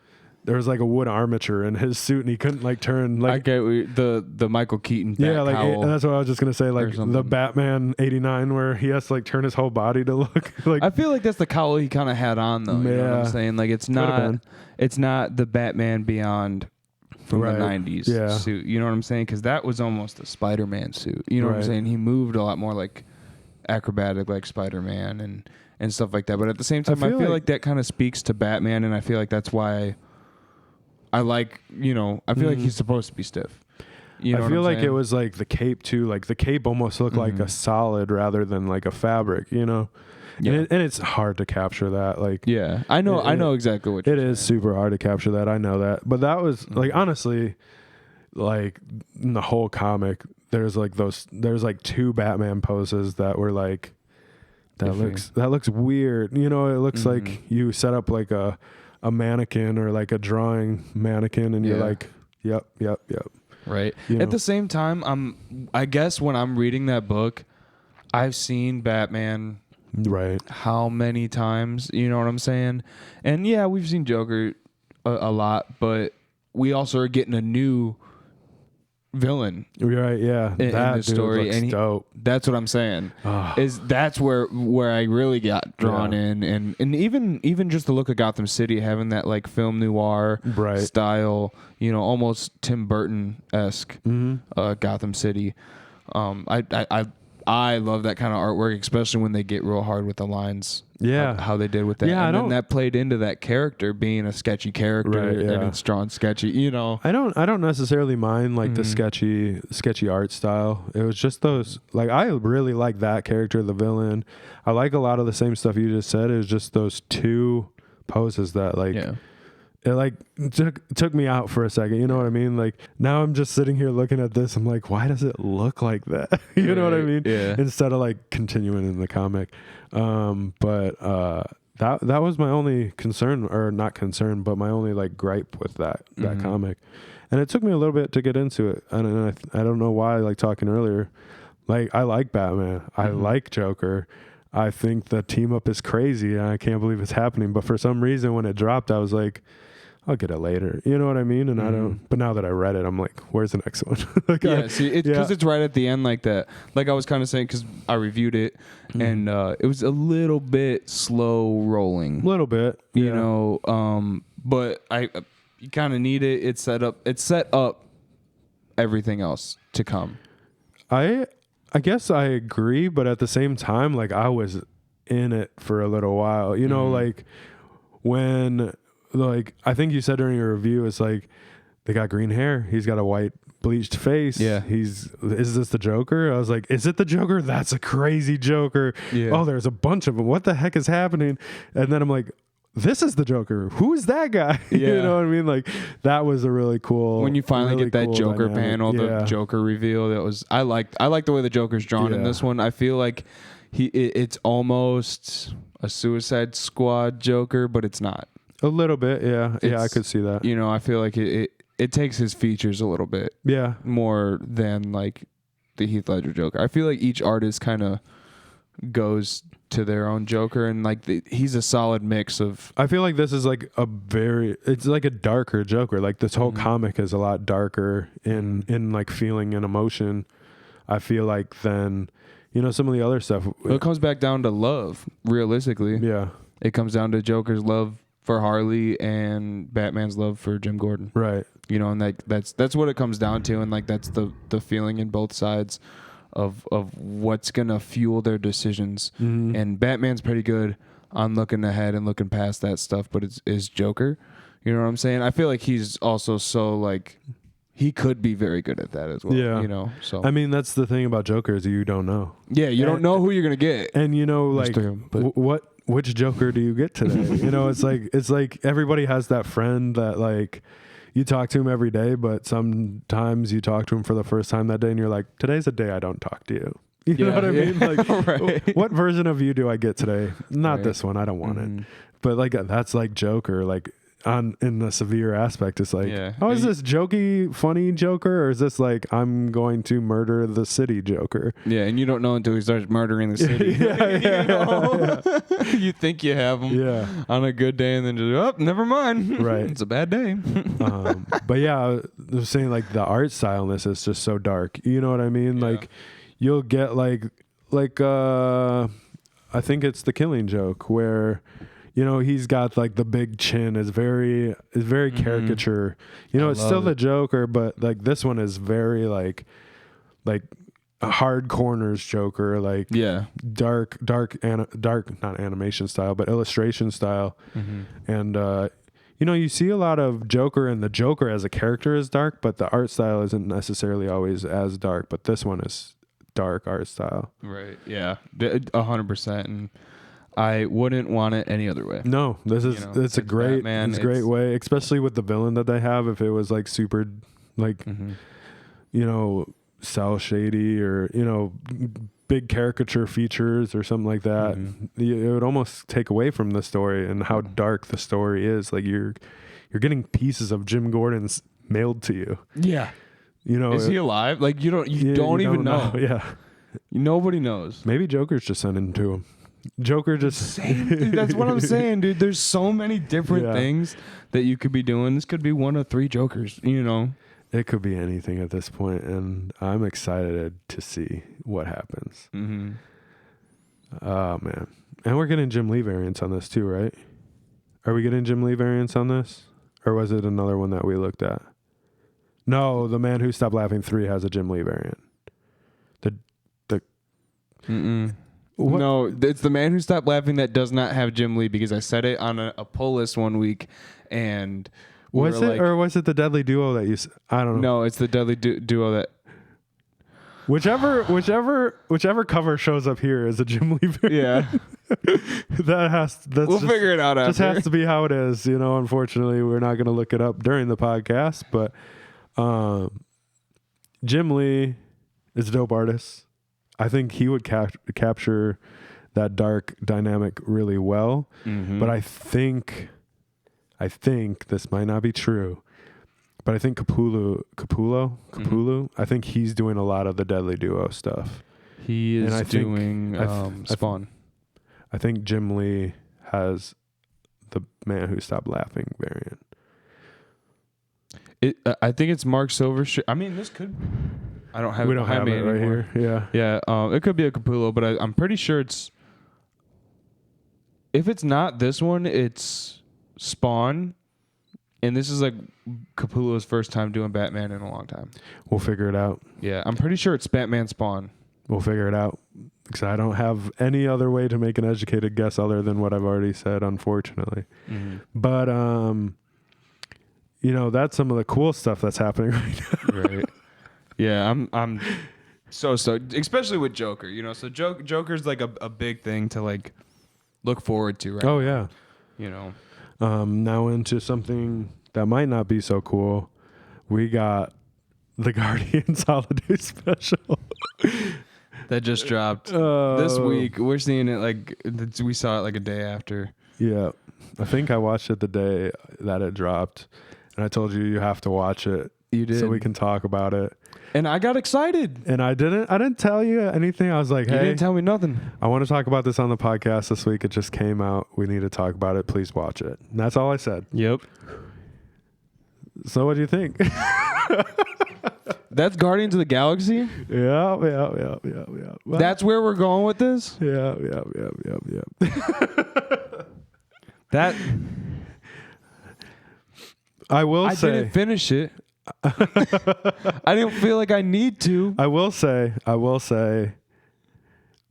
wood armature in his suit and he couldn't like turn like. I get the Michael Keaton like cowl, and that's what I was just gonna say, like the Batman 89 where he has to like turn his whole body to look like. I feel like that's the cowl he kind of had on though. You know what I'm saying? Like it's not the Batman Beyond from the 90s suit. You know what I'm saying? Because that was almost a Spider-Man suit. You know what I'm saying? He moved a lot more like acrobatic, like Spider-Man and stuff like that. But at the same time, I feel like that kind of speaks to Batman, and I feel like that's why I like, I feel like he's supposed to be stiff. I feel like it was like the cape too. Like the cape almost looked like a solid rather than like a fabric, Yeah. And it's hard to capture that. Like, yeah, I know exactly what you're saying. It is super hard to capture that. I know that. But that was like, honestly, like in the whole comic, there's like two Batman poses that were like, that looks weird. It looks like you set up like a mannequin or like a drawing mannequin and you're like, yep. Right. At the same time, I guess when I'm reading that book, I've seen Batman how many times, you know what I'm saying? And yeah, we've seen Joker a lot, but we also are getting a new villain, right? Yeah, in the story, looks and dope. That's what I'm saying. That's where I really got drawn in, and even just the look of Gotham City, having that like film noir style, almost Tim Burton-esque Gotham City. I love that kind of artwork, especially when they get real hard with the lines. Yeah, how they did with that. Yeah, and then that played into that character being a sketchy character, and it's drawn sketchy. I don't necessarily mind like the sketchy art style. It was just those, like, I really like that character, the villain. I like a lot of the same stuff you just said. It was just those two poses that like. Yeah. It like took me out for a second, you know what I mean? Like, now I'm just sitting here looking at this. I'm like, why does it look like that? You know what I mean? Yeah. Instead of like continuing in the comic. But that was my only concern, or not concern, but my only like gripe with that comic. And it took me a little bit to get into it. And I don't know why, like talking earlier, like I like Batman. I like Joker. I think the team up is crazy, and I can't believe it's happening. But for some reason, when it dropped, I was like, I'll get it later. You know what I mean? And I don't. But now that I read it, I'm like, where's the next one? Like, because it's right at the end like that. Like I was kind of saying, because I reviewed it, and it was a little bit slow rolling. A little bit, you know. But you kind of need it. It set up everything else to come. I guess I agree, but at the same time, like I was in it for a little while. You know, like when. Like, I think you said during your review, it's like they got green hair. He's got a white bleached face. Yeah. Is this the Joker? I was like, is it the Joker? That's a crazy Joker. Yeah. Oh, there's a bunch of them. What the heck is happening? And then I'm like, this is the Joker. Who is that guy? Yeah. You know what I mean? Like, that was a really cool. When you finally get that Joker panel, the Joker reveal, I like the way the Joker's drawn in this one. I feel like it's almost a Suicide Squad Joker, but it's not. A little bit, yeah. Yeah, I could see that. I feel like it takes his features a little bit. Yeah. More than like the Heath Ledger Joker. I feel like each artist kind of goes to their own Joker, and like he's a solid mix of. I feel like this is like it's like a darker Joker. Like this whole comic is a lot darker in like feeling and emotion. I feel like than some of the other stuff. Well, it comes back down to love, realistically. Yeah. It comes down to Joker's love for Harley and Batman's love for Jim Gordon. Right. And that's what it comes down to, and like that's the feeling in both sides of what's gonna fuel their decisions. And Batman's pretty good on looking ahead and looking past that stuff, but is Joker. You know what I'm saying? I feel like he's also so like he could be very good at that as well. Yeah. So I mean, that's the thing about Joker is you don't know. Yeah, you don't know who you're gonna get. And like which Joker do you get today? It's like everybody has that friend that like you talk to him every day, but sometimes you talk to him for the first time that day and you're like, today's a day I don't talk to you. You know what I mean? Like, what version of you do I get today? Not this one. I don't want it. But like, that's like Joker, like in the severe aspect. It's like, is this jokey, funny Joker? Or is this like, I'm going to murder the city Joker? Yeah. And you don't know until he starts murdering the city. You think you have him on a good day and then just, never mind. Right. It's a bad day. But yeah, I was saying like the art style in this is just so dark. You know what I mean? Yeah. Like you'll get like I think it's The Killing Joke where he's got like the big chin is very caricature. It's still the Joker, but like this one is very like a hard corners Joker, like dark not animation style, but illustration style. And you see a lot of Joker, and the Joker as a character is dark, but the art style isn't necessarily always as dark. But this one is dark art style. Right. Yeah. 100%. And I wouldn't want it any other way. No, it's a great Batman, it's a great way, especially with the villain that they have. If it was like super like cell shady or big caricature features or something like that, it would almost take away from the story and how dark the story is. Like you're getting pieces of Jim Gordon's mailed to you. Yeah. Is he alive? Like you don't even know. Yeah. Nobody knows. Maybe Joker's just sending to him. Joker just Same, dude. That's what I'm saying, dude. There's so many different things that you could be doing. This could be one of 3 Jokers, you know. It could be anything at this point, and I'm excited to see what happens. Mm-hmm. Oh, man. And we're getting Jim Lee variants on this too, right? Are we getting Jim Lee variants on this? Or was it another one that we looked at? No, The Man Who Stopped Laughing 3 has a Jim Lee variant. No, it's The Man Who Stopped Laughing that does not have Jim Lee, because I said it on a pull list one week, and... Was it, or was it the Deadly Duo that you... I don't know. No, it's the Deadly Duo that... Whichever cover shows up here is a Jim Lee variant. Yeah. We'll figure it out after. Just has to be how it is. You know, unfortunately, we're not going to look it up during the podcast, but Jim Lee is a dope artist. I think he would capture that dark dynamic really well. Mm-hmm. But I think this might not be true, but I think Capullo, I think he's doing a lot of the Deadly Duo stuff. He is doing Spawn. I think Jim Lee has the Man Who Stopped Laughing variant. I think it's Mark Silverstreet. I mean, this could... I don't have. We don't have it right here. Yeah. Yeah. It could be a Capullo, but I'm pretty sure it's... If it's not this one, it's Spawn. And this is like Capullo's first time doing Batman in a long time. We'll figure it out. Yeah, I'm pretty sure it's Batman Spawn. We'll figure it out. Because I don't have any other way to make an educated guess other than what I've already said, unfortunately. Mm-hmm. But, you know, that's some of the cool stuff that's happening right now. Right. Yeah, I'm so stoked, especially with Joker. You know, so Joker's like a big thing to like look forward to, right? Oh, yeah. You know. Now into something that might not be so cool. We got the Guardians Holiday Special. That just dropped this week. We're seeing it like we saw it like a day after. Yeah, I think I watched it the day that it dropped, and I told you have to watch it. You did, so we can talk about it. And I got excited. And I didn't tell you anything. I was like, hey, you didn't tell me nothing. I want to talk about this on the podcast this week. It just came out. We need to talk about it. Please watch it. And that's all I said. Yep. So what do you think? That's Guardians of the Galaxy? Yeah. Well, that's where we're going with this? Yeah. That... I say... I didn't finish it. I didn't feel like I need to. I will say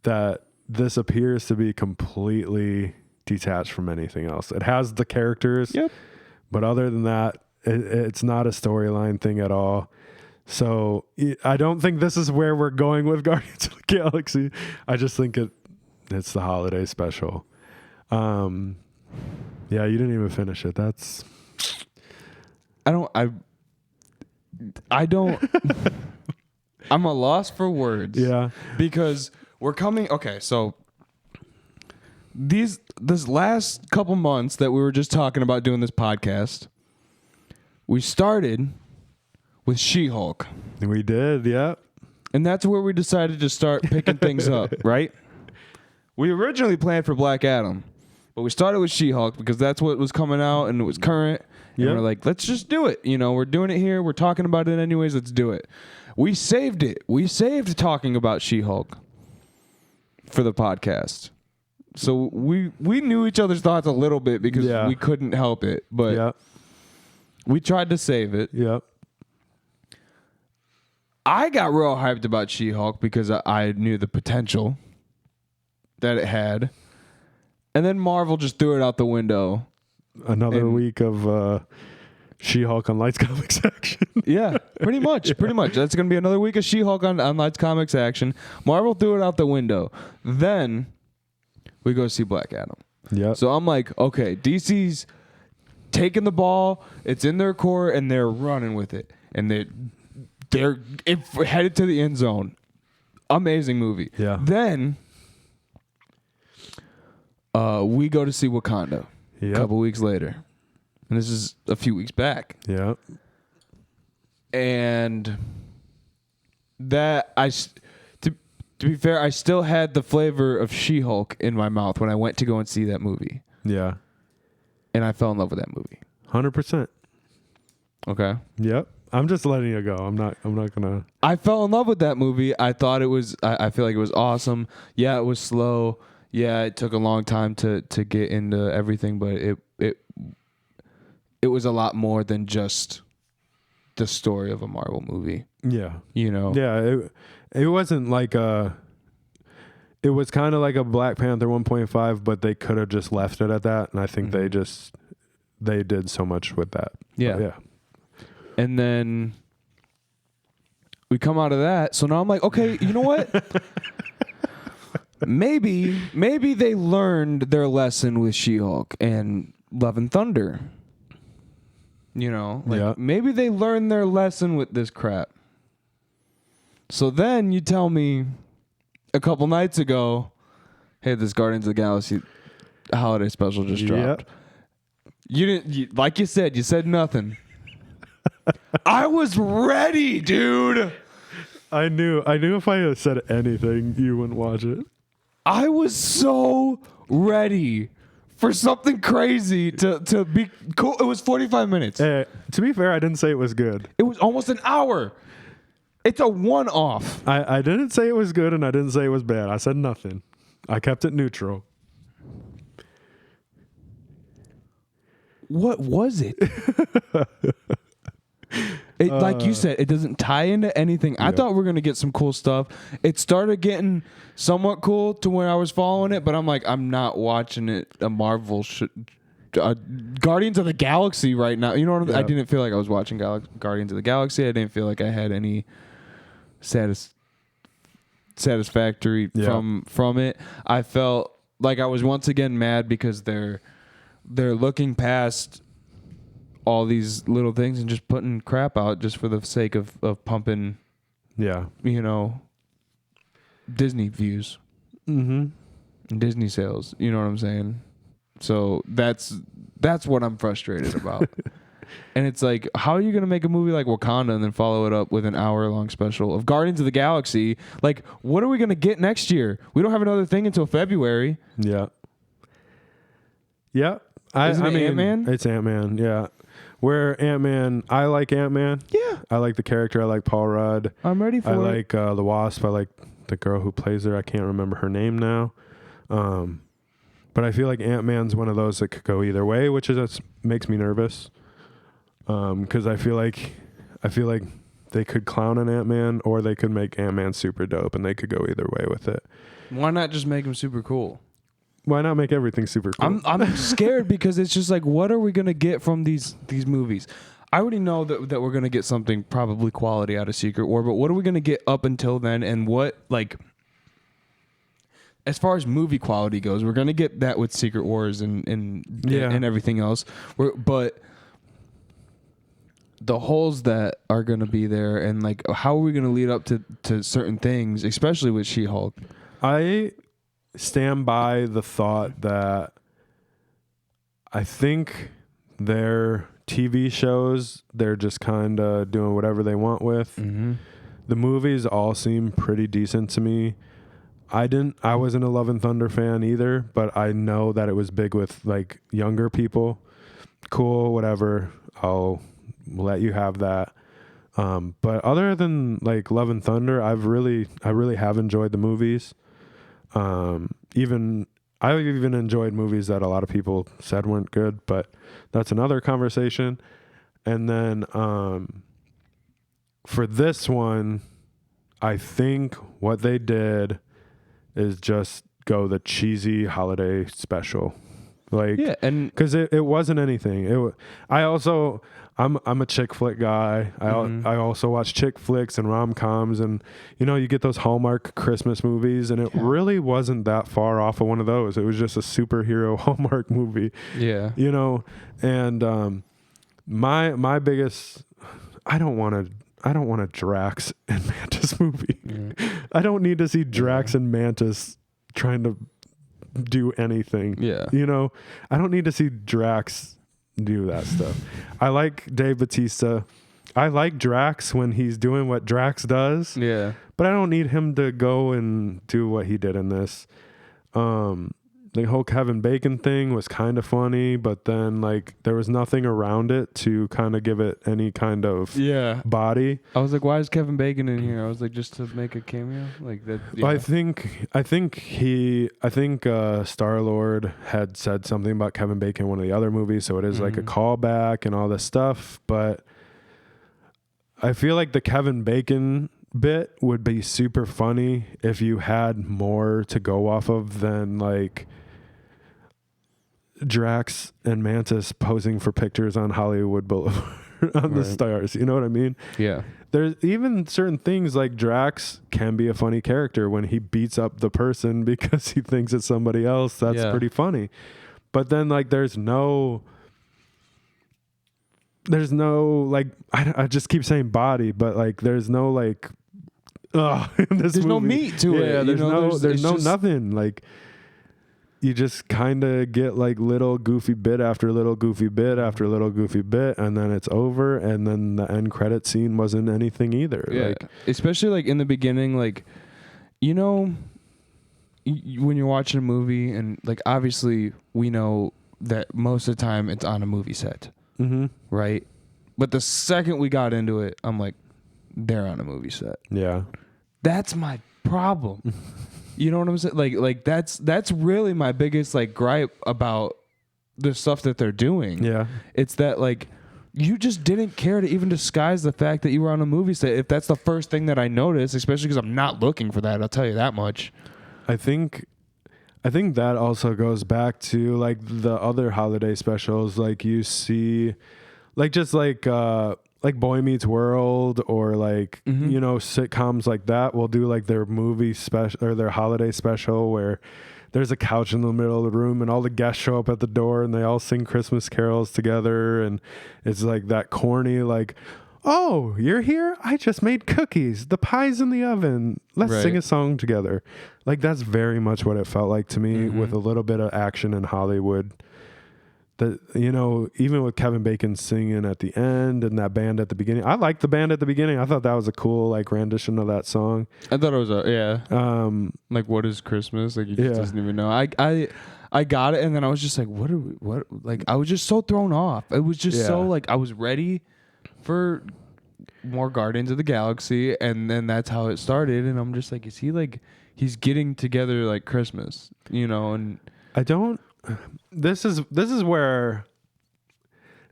that this appears to be completely detached from anything else. It has the characters, yep, but other than that, it's not a storyline thing at all. So I don't think this is where we're going with Guardians of the Galaxy. I just think it's the holiday special. Yeah, you didn't even finish it. That's... I don't. I'm a loss for words. Yeah. Because we're coming. Okay, so this last couple months that we were just talking about doing this podcast, we started with She-Hulk. We did, yeah. And that's where we decided to start picking things up, right? We originally planned for Black Adam, but we started with She-Hulk because that's what was coming out and it was current. And we're like, let's just do it. You know, we're doing it here. We're talking about it anyways. Let's do it. We saved it. We saved talking about She-Hulk for the podcast. So we knew each other's thoughts a little bit because we couldn't help it. But we tried to save it. Yep. I got real hyped about She-Hulk because I knew the potential that it had. And then Marvel just threw it out the window. Another week of She-Hulk on Lights Comics action. Yeah, pretty much. Pretty much. That's going to be another week of She-Hulk on Lights Comics action. Marvel threw it out the window. Then we go see Black Adam. Yeah. So I'm like, okay, DC's taking the ball. It's in their court, and they're running with it. And they're headed to the end zone. Amazing movie. Yeah. Then we go to see Wakanda. A couple weeks later. And this is a few weeks back. Yeah. And that To be fair, I still had the flavor of She-Hulk in my mouth when I went to go and see that movie. Yeah. And I fell in love with that movie. 100%. Okay. Yep. I'm just letting you go. I'm not gonna. I fell in love with that movie. I thought it was. I feel like it was awesome. Yeah, it was slow. Yeah, it took a long time to get into everything, but it was a lot more than just the story of a Marvel movie. Yeah. You know. Yeah. It wasn't like a. It was kind of like a Black Panther 1.5, but they could have just left it at that, and I think they did so much with that. Yeah. But yeah. And then we come out of that. So now I'm like, okay, you know what? maybe they learned their lesson with She-Hulk and Love and Thunder. You know, like maybe they learned their lesson with this crap. So then you tell me a couple nights ago, hey, this Guardians of the Galaxy holiday special just dropped. You didn't, like you said nothing. I was ready, dude. I knew if I had said anything, you wouldn't watch it. I was so ready for something crazy to be cool. It was 45 minutes. To be fair, I didn't say it was good. It was almost an hour. It's a one-off. I didn't say it was good, and I didn't say it was bad. I said nothing. I kept it neutral. What was it? Like you said, it doesn't tie into anything. I thought we were going to get some cool stuff. It started getting somewhat cool to where I was following it, but I'm like, I'm not watching it. A Marvel Guardians of the Galaxy right now. You know what I mean? I didn't feel like I was watching Guardians of the Galaxy. I didn't feel like I had any satisfactory from it. I felt like I was once again mad because they're looking past all these little things and just putting crap out just for the sake of pumping, you know, Disney views, Disney sales. You know what I'm saying? So that's what I'm frustrated about. And it's like, how are you going to make a movie like Wakanda and then follow it up with an hour-long special of Guardians of the Galaxy? Like, what are we going to get next year? We don't have another thing until February. Yeah. Isn't it Ant-Man? It's Ant-Man, yeah. Where Ant-Man, I like Ant-Man. Yeah. I like the character. I like Paul Rudd. I'm ready for it. I like the Wasp. I like the girl who plays her. I can't remember her name now. But I feel like Ant-Man's one of those that could go either way, which makes me nervous. Because I feel like they could clown an Ant-Man or they could make Ant-Man super dope, and they could go either way with it. Why not just make him super cool? Why not make everything super cool? I'm scared because it's just like, what are we gonna get from these movies? I already know that we're gonna get something probably quality out of Secret War, but what are we gonna get up until then? And what, like, as far as movie quality goes, we're gonna get that with Secret Wars and everything else. But the holes that are gonna be there, and like, how are we gonna lead up to certain things, especially with She-Hulk? I stand by the thought that I think their TV shows, they're just kind of doing whatever they want with. Mm-hmm. The movies all seem pretty decent to me. I wasn't a Love and Thunder fan either, but I know that it was big with like younger people. Cool, whatever. I'll let you have that. But other than like Love and Thunder, I really have enjoyed the movies. I've even enjoyed movies that a lot of people said weren't good, but that's another conversation. And then for this one, I think what they did is just go the cheesy holiday special. Like, yeah, and because it wasn't anything. I'm a chick flick guy. I also watch chick flicks and rom-coms, and you get those Hallmark Christmas movies, and it really wasn't that far off of one of those. It was just a superhero Hallmark movie. Yeah. And my biggest, I don't want a Drax and Mantis movie. I don't need to see Drax and Mantis trying to do anything. Yeah. I don't need to see Drax do that stuff. I like Dave Bautista. I like Drax when he's doing what Drax does. Yeah. but I don't need him to go and do what he did in this. The whole Kevin Bacon thing was kind of funny, but then like there was nothing around it to kind of give it any kind of body. I was like, why is Kevin Bacon in here? I was like, just to make a cameo, like that. Yeah. Well, I think Star-Lord had said something about Kevin Bacon in one of the other movies, so it is like a callback and all this stuff. But I feel like the Kevin Bacon bit would be super funny if you had more to go off of than like Drax and Mantis posing for pictures on Hollywood Boulevard on the stars. You know what I mean? Yeah. There's even certain things like Drax can be a funny character when he beats up the person because he thinks it's somebody else. That's pretty funny. But then like there's no like I just keep saying body, but like there's no like in this there's movie. No meat to it. Yeah, there's no nothing. Like you just kind of get like little goofy bit after little goofy bit after little goofy bit, and then it's over, and then the end credit scene wasn't anything either. Yeah. Like, especially like in the beginning, like, you know, when you're watching a movie, and like obviously we know that most of the time it's on a movie set, right? But the second we got into it, I'm like, they're on a movie set. Yeah, that's my problem. You know what I'm saying? Like that's really my biggest like gripe about the stuff that they're doing. Yeah, it's that like you just didn't care to even disguise the fact that you were on a movie set. If that's the first thing that I noticed, especially because I'm not looking for that, I'll tell you that much. I think that also goes back to like the other holiday specials, like you see, like just like Boy Meets World or like, you know, sitcoms like that will do like their movie special or their holiday special where there's a couch in the middle of the room and all the guests show up at the door and they all sing Christmas carols together. And it's like that corny, like, oh, you're here? I just made cookies. The pie's in the oven. Let's sing a song together. Like that's very much what it felt like to me with a little bit of action in Hollywood. That, you know, even with Kevin Bacon singing at the end and that band at the beginning, I liked the band at the beginning. I thought that was a cool like rendition of that song. I thought it was like What Is Christmas? Like you just doesn't even know. I got it, and then I was just like, what? Like I was just so thrown off. It was just so like I was ready for more Guardians of the Galaxy, and then that's how it started. And I'm just like, is he like he's getting together like Christmas, you know? And I don't. This is where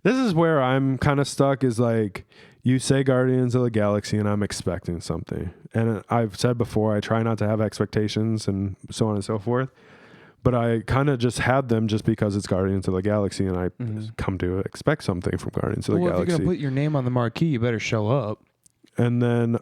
I'm kind of stuck is like you say Guardians of the Galaxy and I'm expecting something. And I've said before, I try not to have expectations and so on and so forth. But I kind of just had them just because it's Guardians of the Galaxy and I come to expect something from Guardians of the Galaxy. If you're going to put your name on the marquee, you better show up. And then,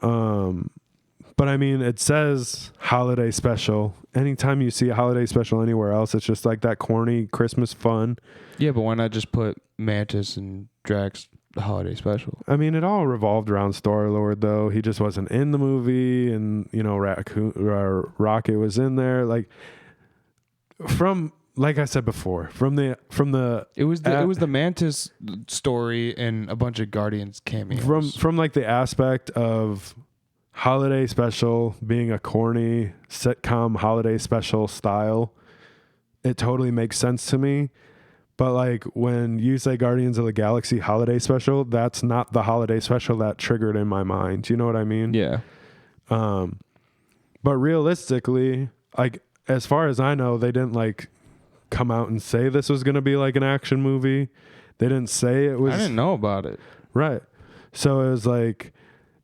but I mean, it says holiday special. Anytime you see a holiday special anywhere else, it's just like that corny Christmas fun. Yeah, but why not just put Mantis and Drax holiday special? I mean, it all revolved around Star-Lord, though. He just wasn't in the movie, and you know, Rocket was in there. Like like I said before, from the it was the Mantis story and a bunch of Guardians cameos. From like the aspect of holiday special being a corny sitcom holiday special style, it totally makes sense to me. But like when you say Guardians of the Galaxy holiday special, that's not the holiday special that triggered in my mind. You know what I mean? Yeah. But realistically, like as far as I know, they didn't like come out and say this was going to be like an action movie. They didn't say it was. I didn't know about it. Right. So it was like,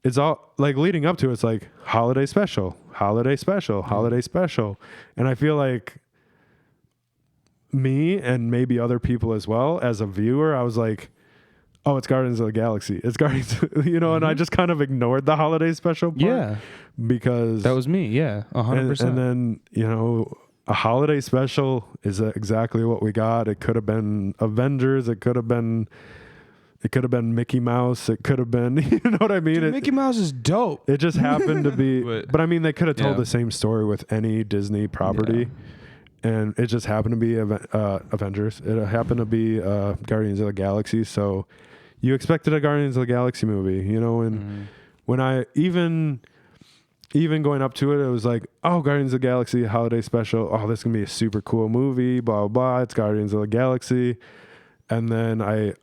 it's all like leading up to it's like holiday special, holiday special, holiday special. And I feel like me and maybe other people as well as a viewer, I was like, oh, it's Guardians of the Galaxy. It's Guardians, you know, and I just kind of ignored the holiday special part. Yeah. Because that was me. Yeah. 100%. And then, you know, a holiday special is exactly what we got. It could have been Avengers. It could have been Mickey Mouse. It could have been, you know what I mean? Dude, Mickey Mouse is dope. It just happened to be, but I mean, they could have told the same story with any Disney property, and it just happened to be Avengers. It happened to be Guardians of the Galaxy. So you expected a Guardians of the Galaxy movie, you know, and when I even even going up to it, it was like, oh, Guardians of the Galaxy holiday special. Oh, this is going to be a super cool movie, blah, blah, blah. It's Guardians of the Galaxy. And then I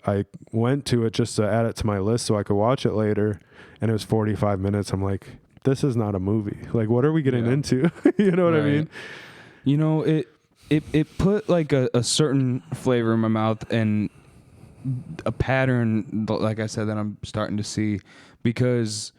went to it just to add it to my list so I could watch it later. And it was 45 minutes. I'm like, this is not a movie. Like, what are we getting into? You know what I mean? You know, it put like a certain flavor in my mouth and a pattern, like I said, that I'm starting to see, because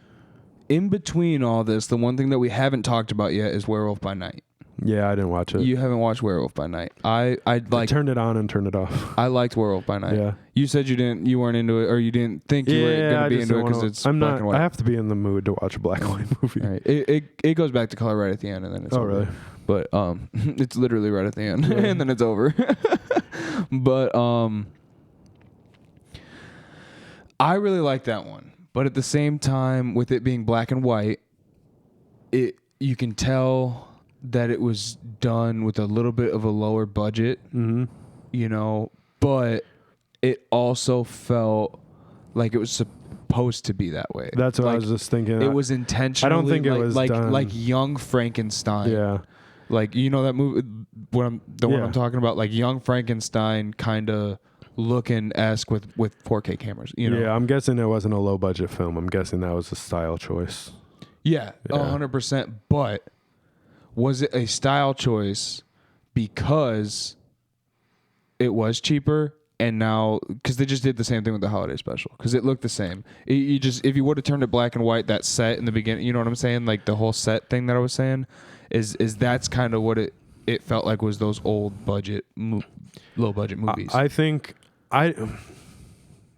in between all this, the one thing that we haven't talked about yet is Werewolf by Night. Yeah, I didn't watch it. You haven't watched Werewolf by Night. I turned it on and turned it off. I liked Werewolf by Night. Yeah. You said you weren't into it, or you didn't think you were going to be into it because it's black and white. I have to be in the mood to watch a black and white movie. Right. It goes back to color right at the end, and then it's over. Really? But it's literally right at the end, and then it's over. But I really like that one. But at the same time, with it being black and white, you can tell that it was done with a little bit of a lower budget, you know, but it also felt like it was supposed to be that way. That's what I was just thinking. It was intentionally. I don't think it was done. Like Young Frankenstein. Yeah. Like, you know that movie, one I'm talking about, like Young Frankenstein kind of looking-esque with 4K cameras, you know? Yeah, I'm guessing it wasn't a low-budget film. I'm guessing that was a style choice. Yeah, 100%. But was it a style choice because it was cheaper, and now, because they just did the same thing with the holiday special, because it looked the same. If you would have turned it black and white, that set in the beginning, you know what I'm saying? Like the whole set thing that I was saying, is that's kind of what it felt like was those old budget, low budget movies. I think and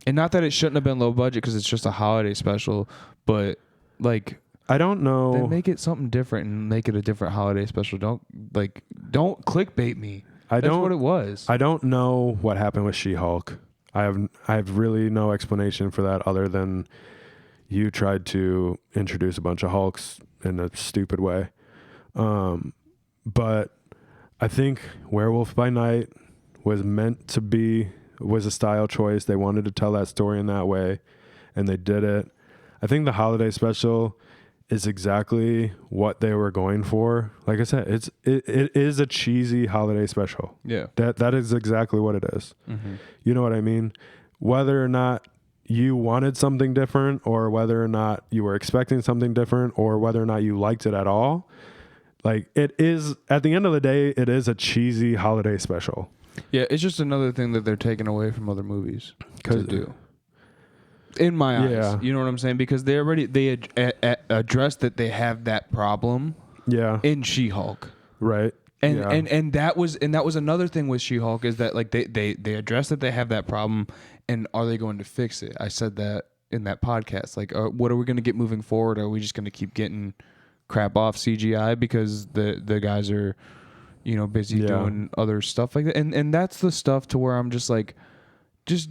not that it shouldn't have been low budget because it's just a holiday special, but like, I don't know. Then make it something different and make it a different holiday special. Don't clickbait me. That's what it was. I don't know what happened with She-Hulk. I have really no explanation for that other than you tried to introduce a bunch of Hulks in a stupid way. But I think Werewolf by Night was a style choice. They wanted to tell that story in that way, and they did it. I think the holiday special is exactly what they were going for. Like I said, it is a cheesy holiday special. Yeah. That is exactly what it is. Mm-hmm. You know what I mean? Whether or not you wanted something different, or whether or not you were expecting something different, or whether or not you liked it at all, like, it is, at the end of the day, it is a cheesy holiday special. Yeah, it's just another thing that they're taking away from other movies to do. In my eyes, you know what I'm saying? Because they addressed that they have that problem. Yeah. In She-Hulk, right? And that was another thing with She-Hulk, is that like they addressed that they have that problem, and are they going to fix it? I said that in that podcast. Like, what are we going to get moving forward? Are we just going to keep getting crap off CGI because the guys are, you know, busy doing other stuff like that? And that's the stuff to where I'm just like, just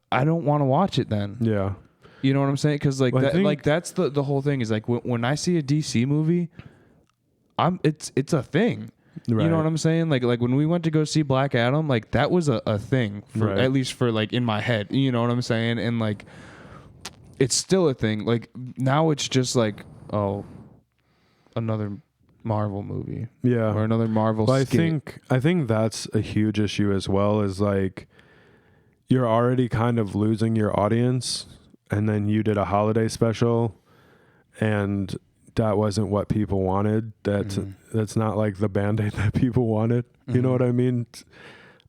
I don't want to watch it then. Yeah. You know what I'm saying? Because like that's the whole thing, is like when I see a DC movie, it's a thing. Right. You know what I'm saying? Like when we went to go see Black Adam, like that was a thing for at least for like in my head. You know what I'm saying? And like it's still a thing. Like now it's just like, oh, another Marvel movie. Yeah. Or another Marvel skit. I think that's a huge issue as well, is like you're already kind of losing your audience, and then you did a holiday special and that wasn't what people wanted. That's not like the Band-Aid that people wanted. Mm-hmm. You know what I mean?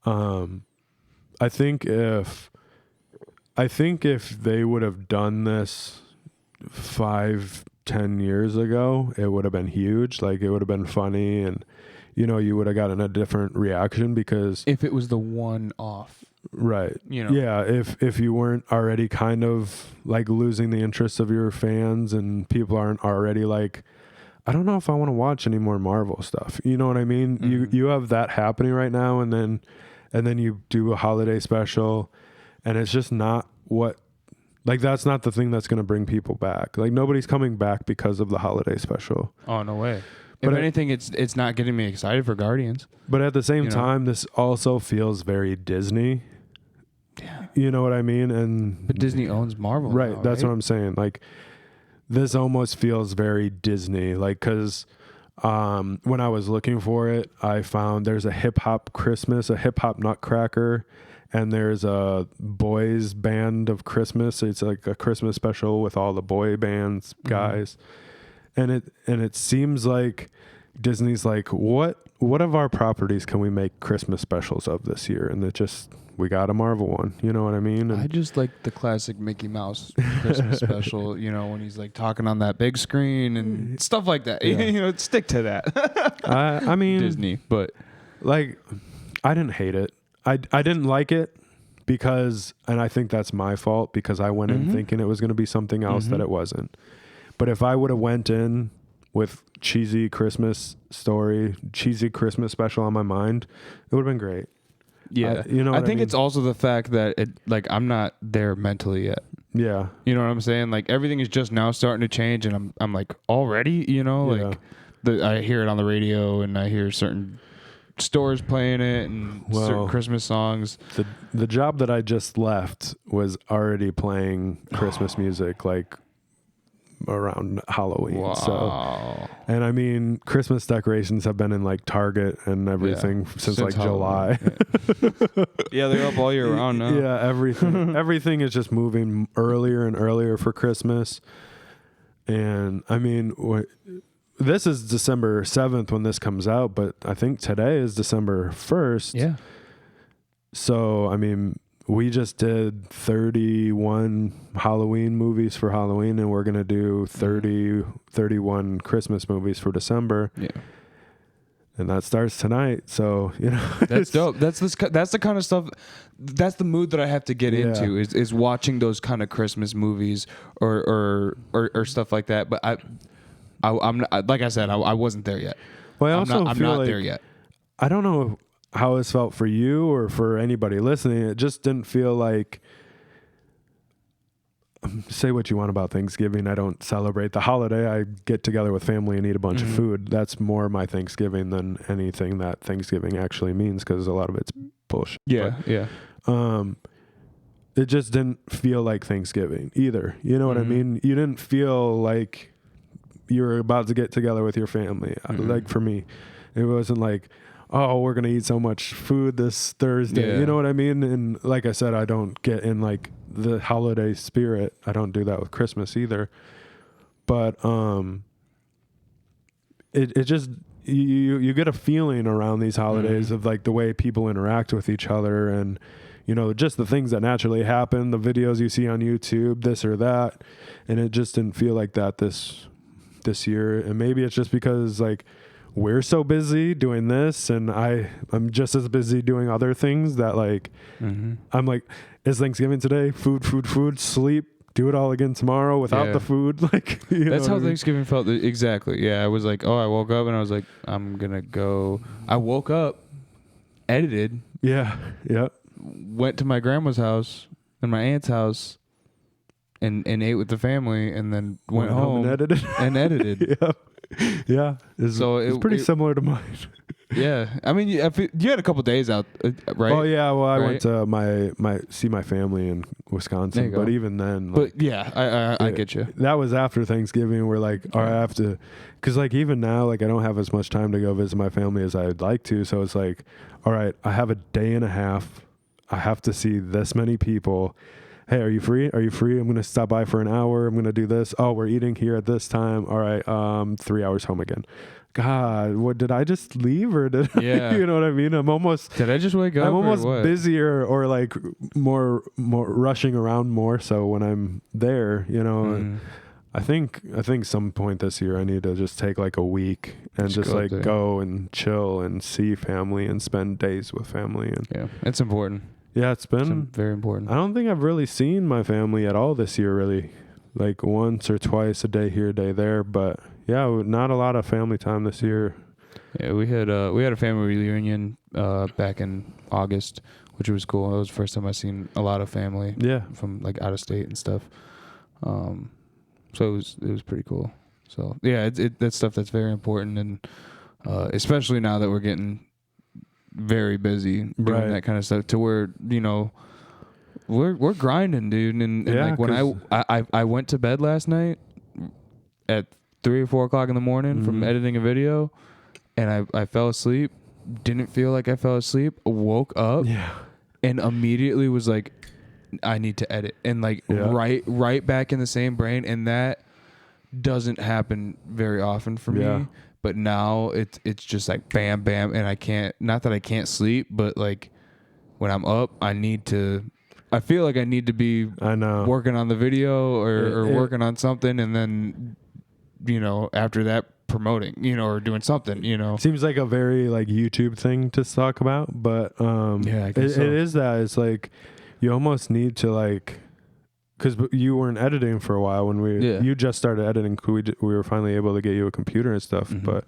I think if they would have done this 5-10 years ago, it would have been huge. Like, it would have been funny, and you know, you would have gotten a different reaction, because if it was the one off. Right. You know. Yeah, if you weren't already kind of like losing the interest of your fans, and people aren't already like, I don't know if I want to watch any more Marvel stuff. You know what I mean? Mm-hmm. You have that happening right now, and then you do a holiday special, and it's just not what, like, that's not the thing that's going to bring people back. Like, nobody's coming back because of the holiday special. Oh, no way. If anything, it's not getting me excited for Guardians. But at the same time, this also feels very Disney. Yeah. You know what I mean? But Disney owns Marvel. Right. Now, That's what I'm saying. Like, this almost feels very Disney, like, because when I was looking for it, I found there's a hip hop Christmas, a hip hop Nutcracker, and there's a boys band of Christmas. It's like a Christmas special with all the boy bands guys, and it seems like Disney's like, what of our properties can we make Christmas specials of this year? And we got a Marvel one, you know what I mean? And I just like the classic Mickey Mouse Christmas special, you know, when he's like talking on that big screen and stuff like that. Yeah. You know, stick to that. I mean, Disney, but like, I didn't hate it. I didn't like it because, and I think that's my fault, because I went in thinking it was going to be something else that it wasn't. But if I would have went in with cheesy Christmas story, cheesy Christmas special on my mind, it would have been great. Yeah, you know, I think it's also the fact that I'm not there mentally yet. Yeah, you know what I'm saying. Like everything is just now starting to change, and I'm like already, you know, like I hear it on the radio, and I hear certain stores playing it, and certain Christmas songs. The job that I just left was already playing Christmas music, like around Halloween. Wow. So, and I mean, Christmas decorations have been in like Target and everything since like July. Yeah, they're up all year round now. Yeah, everything is just moving earlier and earlier for Christmas. And I mean, this is December 7th when this comes out, but I think today is December 1st. Yeah. So, I mean, we just did 31 Halloween movies for Halloween, and we're going to do 31 Christmas movies for December. Yeah. And that starts tonight. So, you know, that's dope. That's the kind of stuff, that's the mood that I have to get into is watching those kind of Christmas movies or stuff like that. But I'm not, like I said, I wasn't there yet. Well, I'm not there yet. I don't know how it's felt for you or for anybody listening. It just didn't feel like, say what you want about Thanksgiving. I don't celebrate the holiday. I get together with family and eat a bunch of food. That's more my Thanksgiving than anything that Thanksgiving actually means, because a lot of it's bullshit. Yeah, it just didn't feel like Thanksgiving either. You know what I mean? You didn't feel like you were about to get together with your family. Like for me, it wasn't like, oh, we're going to eat so much food this Thursday. Yeah. You know what I mean? And like I said, I don't get in like the holiday spirit. I don't do that with Christmas either. But it just, you get a feeling around these holidays of like the way people interact with each other, and, you know, just the things that naturally happen, the videos you see on YouTube, this or that. And it just didn't feel like that this year. And maybe it's just because like, we're so busy doing this, and I'm just as busy doing other things that like, I'm like, is Thanksgiving today? Food, sleep, do it all again tomorrow without the food. Like, that's how Thanksgiving felt. Exactly. Yeah. I was like, oh, I woke up and I was like, I'm going to go. I woke up, edited. Yeah. Went to my grandma's house and my aunt's house and ate with the family, and then went home and edited. Yeah, it's pretty similar to mine. Yeah, I mean, you had a couple days out, right? Oh yeah, well, I went to my family in Wisconsin, but even then, like, but yeah, I get you. That was after Thanksgiving. We're like, all right, I have to, because like even now, like I don't have as much time to go visit my family as I'd like to. So it's like, all right, I have a day and a half. I have to see this many people. Hey, are you free? I'm going to stop by for an hour. I'm going to do this. Oh, we're eating here at this time. All right. 3 hours home again. God, what did I just leave, or did you know what I mean? Did I just wake up? I'm almost busier or like more rushing around more. So when I'm there, you know, I think some point this year I need to just take like a week and just like go and chill and see family and spend days with family. And yeah, it's important. Yeah, it's been very important. I don't think I've really seen my family at all this year, really. Like once or twice, a day here, a day there. But yeah, not a lot of family time this year. Yeah, we had a family reunion back in August, which was cool. That was the first time I seen a lot of family. Yeah, from like out of state and stuff. So it was pretty cool. So yeah, that's stuff that's very important, and especially now that we're getting very busy doing that kind of stuff, to where, you know, we're grinding, dude. And like when I went to bed last night, at 3 or 4 o'clock in the morning from editing a video, and I fell asleep. Didn't feel like I fell asleep. Woke up, and immediately was like, I need to edit, and like right back in the same brain, and that doesn't happen very often for me. But now it's just like bam, bam, and I can't. Not that I can't sleep, but like when I'm up, I feel like I need to be working on the video or working on something, and then after that promoting, or doing something, Seems like a very like YouTube thing to talk about, but I guess it is that. It's like you almost need to like, because you weren't editing for a while when you just started editing. We were finally able to get you a computer and stuff, but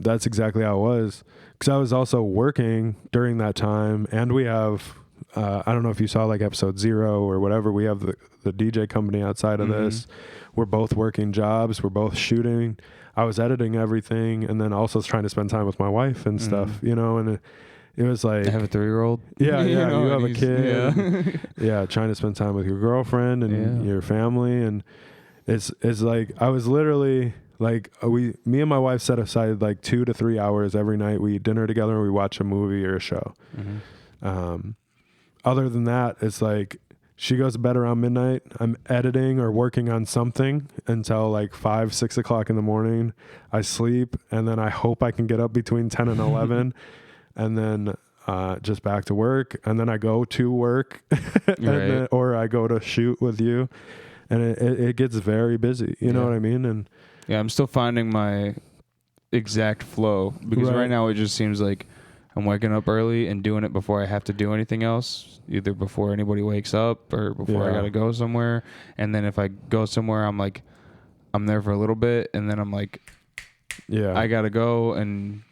that's exactly how it was. Because I was also working during that time, and we have I don't know if you saw like episode 0 or whatever. We have the DJ company outside of this. We're both working jobs. We're both shooting. I was editing everything, and then also trying to spend time with my wife and stuff. And it was like, I have a 3-year-old. Yeah, you have a kid. Yeah, trying to spend time with your girlfriend and your family, and it's like I was literally like me and my wife set aside like 2 to 3 hours every night. We eat dinner together and we watch a movie or a show. Other than that, it's like she goes to bed around midnight. I'm editing or working on something until like 5, 6 o'clock in the morning. I sleep, and then I hope I can get up between 10 and 11, and then just back to work. And then I go to work, or I go to shoot with you, and it gets very busy. You know what I mean? And I'm still finding my exact flow, because right now it just seems like I'm waking up early and doing it before I have to do anything else, either before anybody wakes up or before I got to go somewhere. And then if I go somewhere, I'm like, I'm there for a little bit, and then I'm like, I got to go and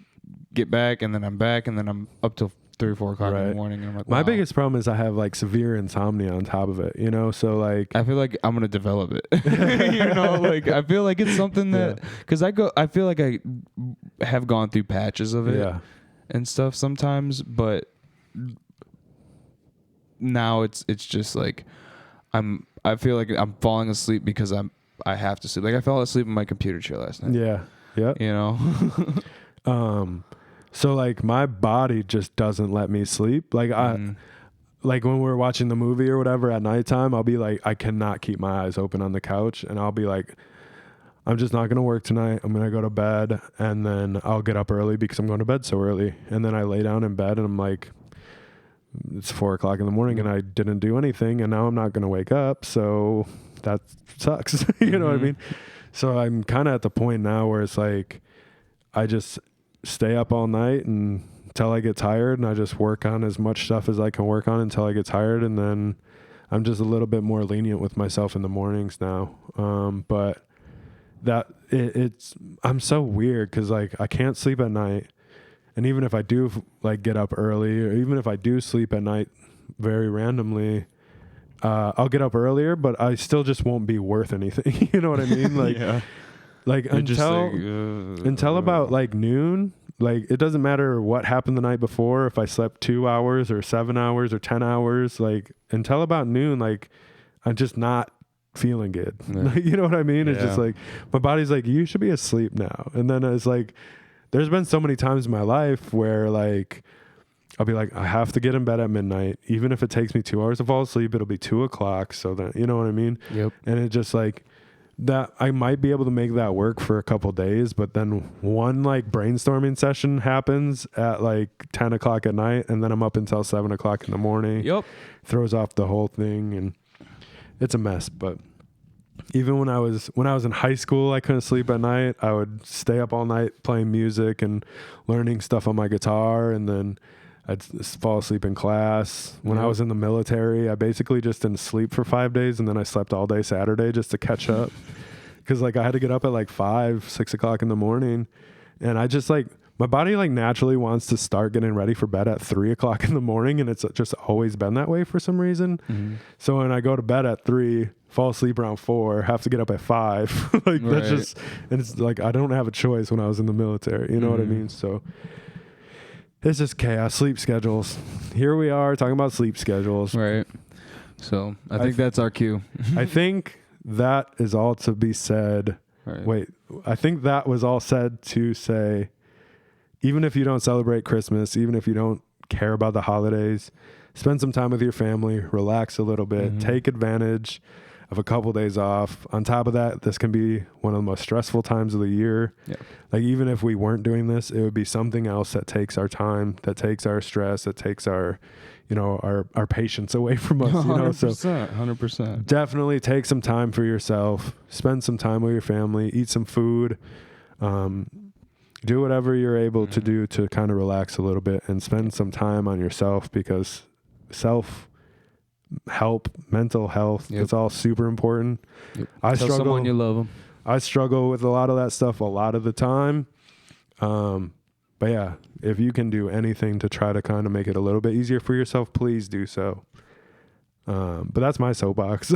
get back, and then I'm back, and then I'm up till 3 or 4 o'clock in the morning. And I'm like, my biggest problem is I have like severe insomnia on top of it, so like I feel like I'm going to develop it. Like I feel like it's something that, because I feel like I have gone through patches of it. And stuff sometimes, but now it's just like I feel like I'm falling asleep because I have to sleep. Like I fell asleep in my computer chair last night. So like my body just doesn't let me sleep. Like like when we're watching the movie or whatever at nighttime, I'll be like, I cannot keep my eyes open on the couch, and I'll be like, I'm just not going to work tonight. I'm going to go to bed, and then I'll get up early because I'm going to bed so early. And then I lay down in bed, and I'm like, it's 4 o'clock in the morning, and I didn't do anything, and now I'm not going to wake up. So that sucks. You know what I mean? So I'm kind of at the point now where it's like, I just stay up all night until I get tired, and I just work on as much stuff as I can work on until I get tired. And then I'm just a little bit more lenient with myself in the mornings now. But that I'm so weird, because like I can't sleep at night, and even if I do like get up early, or even if I do sleep at night very randomly, I'll get up earlier, but I still just won't be worth anything. You know what I mean? Like like until about like noon, like it doesn't matter what happened the night before, if I slept 2 hours or 7 hours or 10 hours, like until about noon, like I'm just not feeling good. You know what I mean? It's just like my body's like, you should be asleep now. And then it's like there's been so many times in my life where like I'll be like, I have to get in bed at midnight, even if it takes me 2 hours to fall asleep, it'll be 2 o'clock. So then, you know what I mean? And it just like that, I might be able to make that work for a couple days, but then one like brainstorming session happens at like 10 o'clock at night, and then I'm up until 7 o'clock in the morning. Throws off the whole thing, and it's a mess. But even when I was in high school, I couldn't sleep at night. I would stay up all night playing music and learning stuff on my guitar, and then I'd fall asleep in class. When I was in the military, I basically just didn't sleep for 5 days, and then I slept all day Saturday just to catch up, because like I had to get up at like 5, 6 o'clock in the morning, and I just like, my body like naturally wants to start getting ready for bed at 3 o'clock in the morning, and it's just always been that way for some reason. So when I go to bed at 3, fall asleep around 4, have to get up at 5, like that's just, and it's like I don't have a choice when I was in the military. You know what I mean? So it's just chaos. Sleep schedules. Here we are talking about sleep schedules. Right. So I think that's our cue. I think that is all to be said. Right. Wait, I think that was all said to say, even if you don't celebrate Christmas, even if you don't care about the holidays, spend some time with your family, relax a little bit, take advantage of a couple days off. On top of that, this can be one of the most stressful times of the year. Yep. Like, even if we weren't doing this, it would be something else that takes our time, that takes our stress, that takes our, you know, our patience away from us. 100%. Definitely take some time for yourself, spend some time with your family, eat some food, do whatever you're able to do to kind of relax a little bit and spend some time on yourself, because self-help, mental health, it's all super important. Yep. I Tell struggle. someone you love them. I struggle with a lot of that stuff a lot of the time. But yeah, if you can do anything to try to kind of make it a little bit easier for yourself, please do so. But that's my soapbox.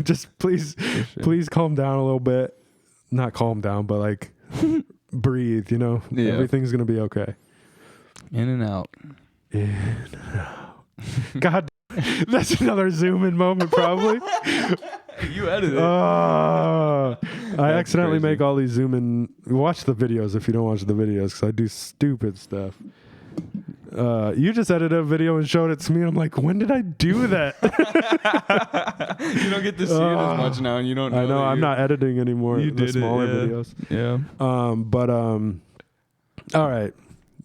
Just please calm down a little bit. Not calm down, but like breathe, you know? Yeah. Everything's going to be okay. In and out. In and out. God, that's another zoom in moment probably. You edited it. I accidentally crazy. make all these zoom in. Watch the videos if you don't watch the videos, because I do stupid stuff. You just edited a video and showed it to me. I'm like, when did I do that? You don't get to see it as much now, and you don't know. I know. I'm not editing anymore. You the did smaller it, videos. Yeah. All right.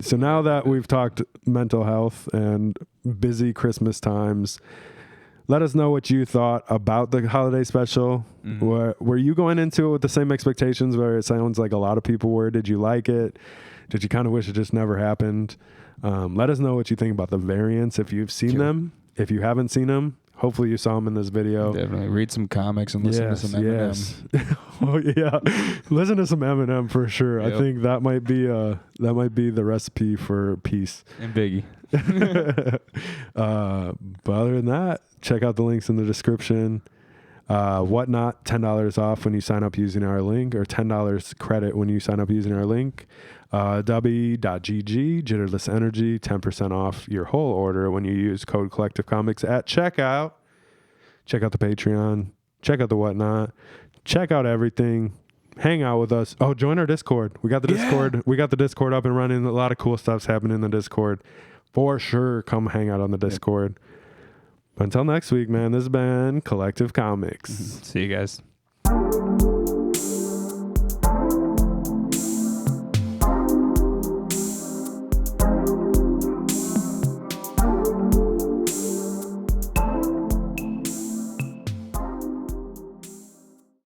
So now that we've talked mental health and busy Christmas times, let us know what you thought about the holiday special. Were you going into it with the same expectations where it sounds like a lot of people were? Did you like it? Did you kind of wish it just never happened? Let us know what you think about the variants if you've seen them. If you haven't seen them, hopefully you saw them in this video. Definitely read some comics and listen to some Eminem. Yes. Oh yeah, listen to some Eminem for sure. Yep. I think that might be the recipe for peace. And Biggie. But other than that, check out the links in the description. Whatnot, $10 off when you sign up using our link, or $10 credit when you sign up using our link. Dubby.gg, Jitterless Energy, 10% off your whole order when you use code Collective Comics at checkout. Check out the Patreon. Check out the Whatnot. Check out everything. Hang out with us. Oh, join our Discord. We got the Discord. We got the Discord up and running. A lot of cool stuff's happening in the Discord. For sure, come hang out on the Discord. Until next week, man, this has been Collective Comics. See you guys.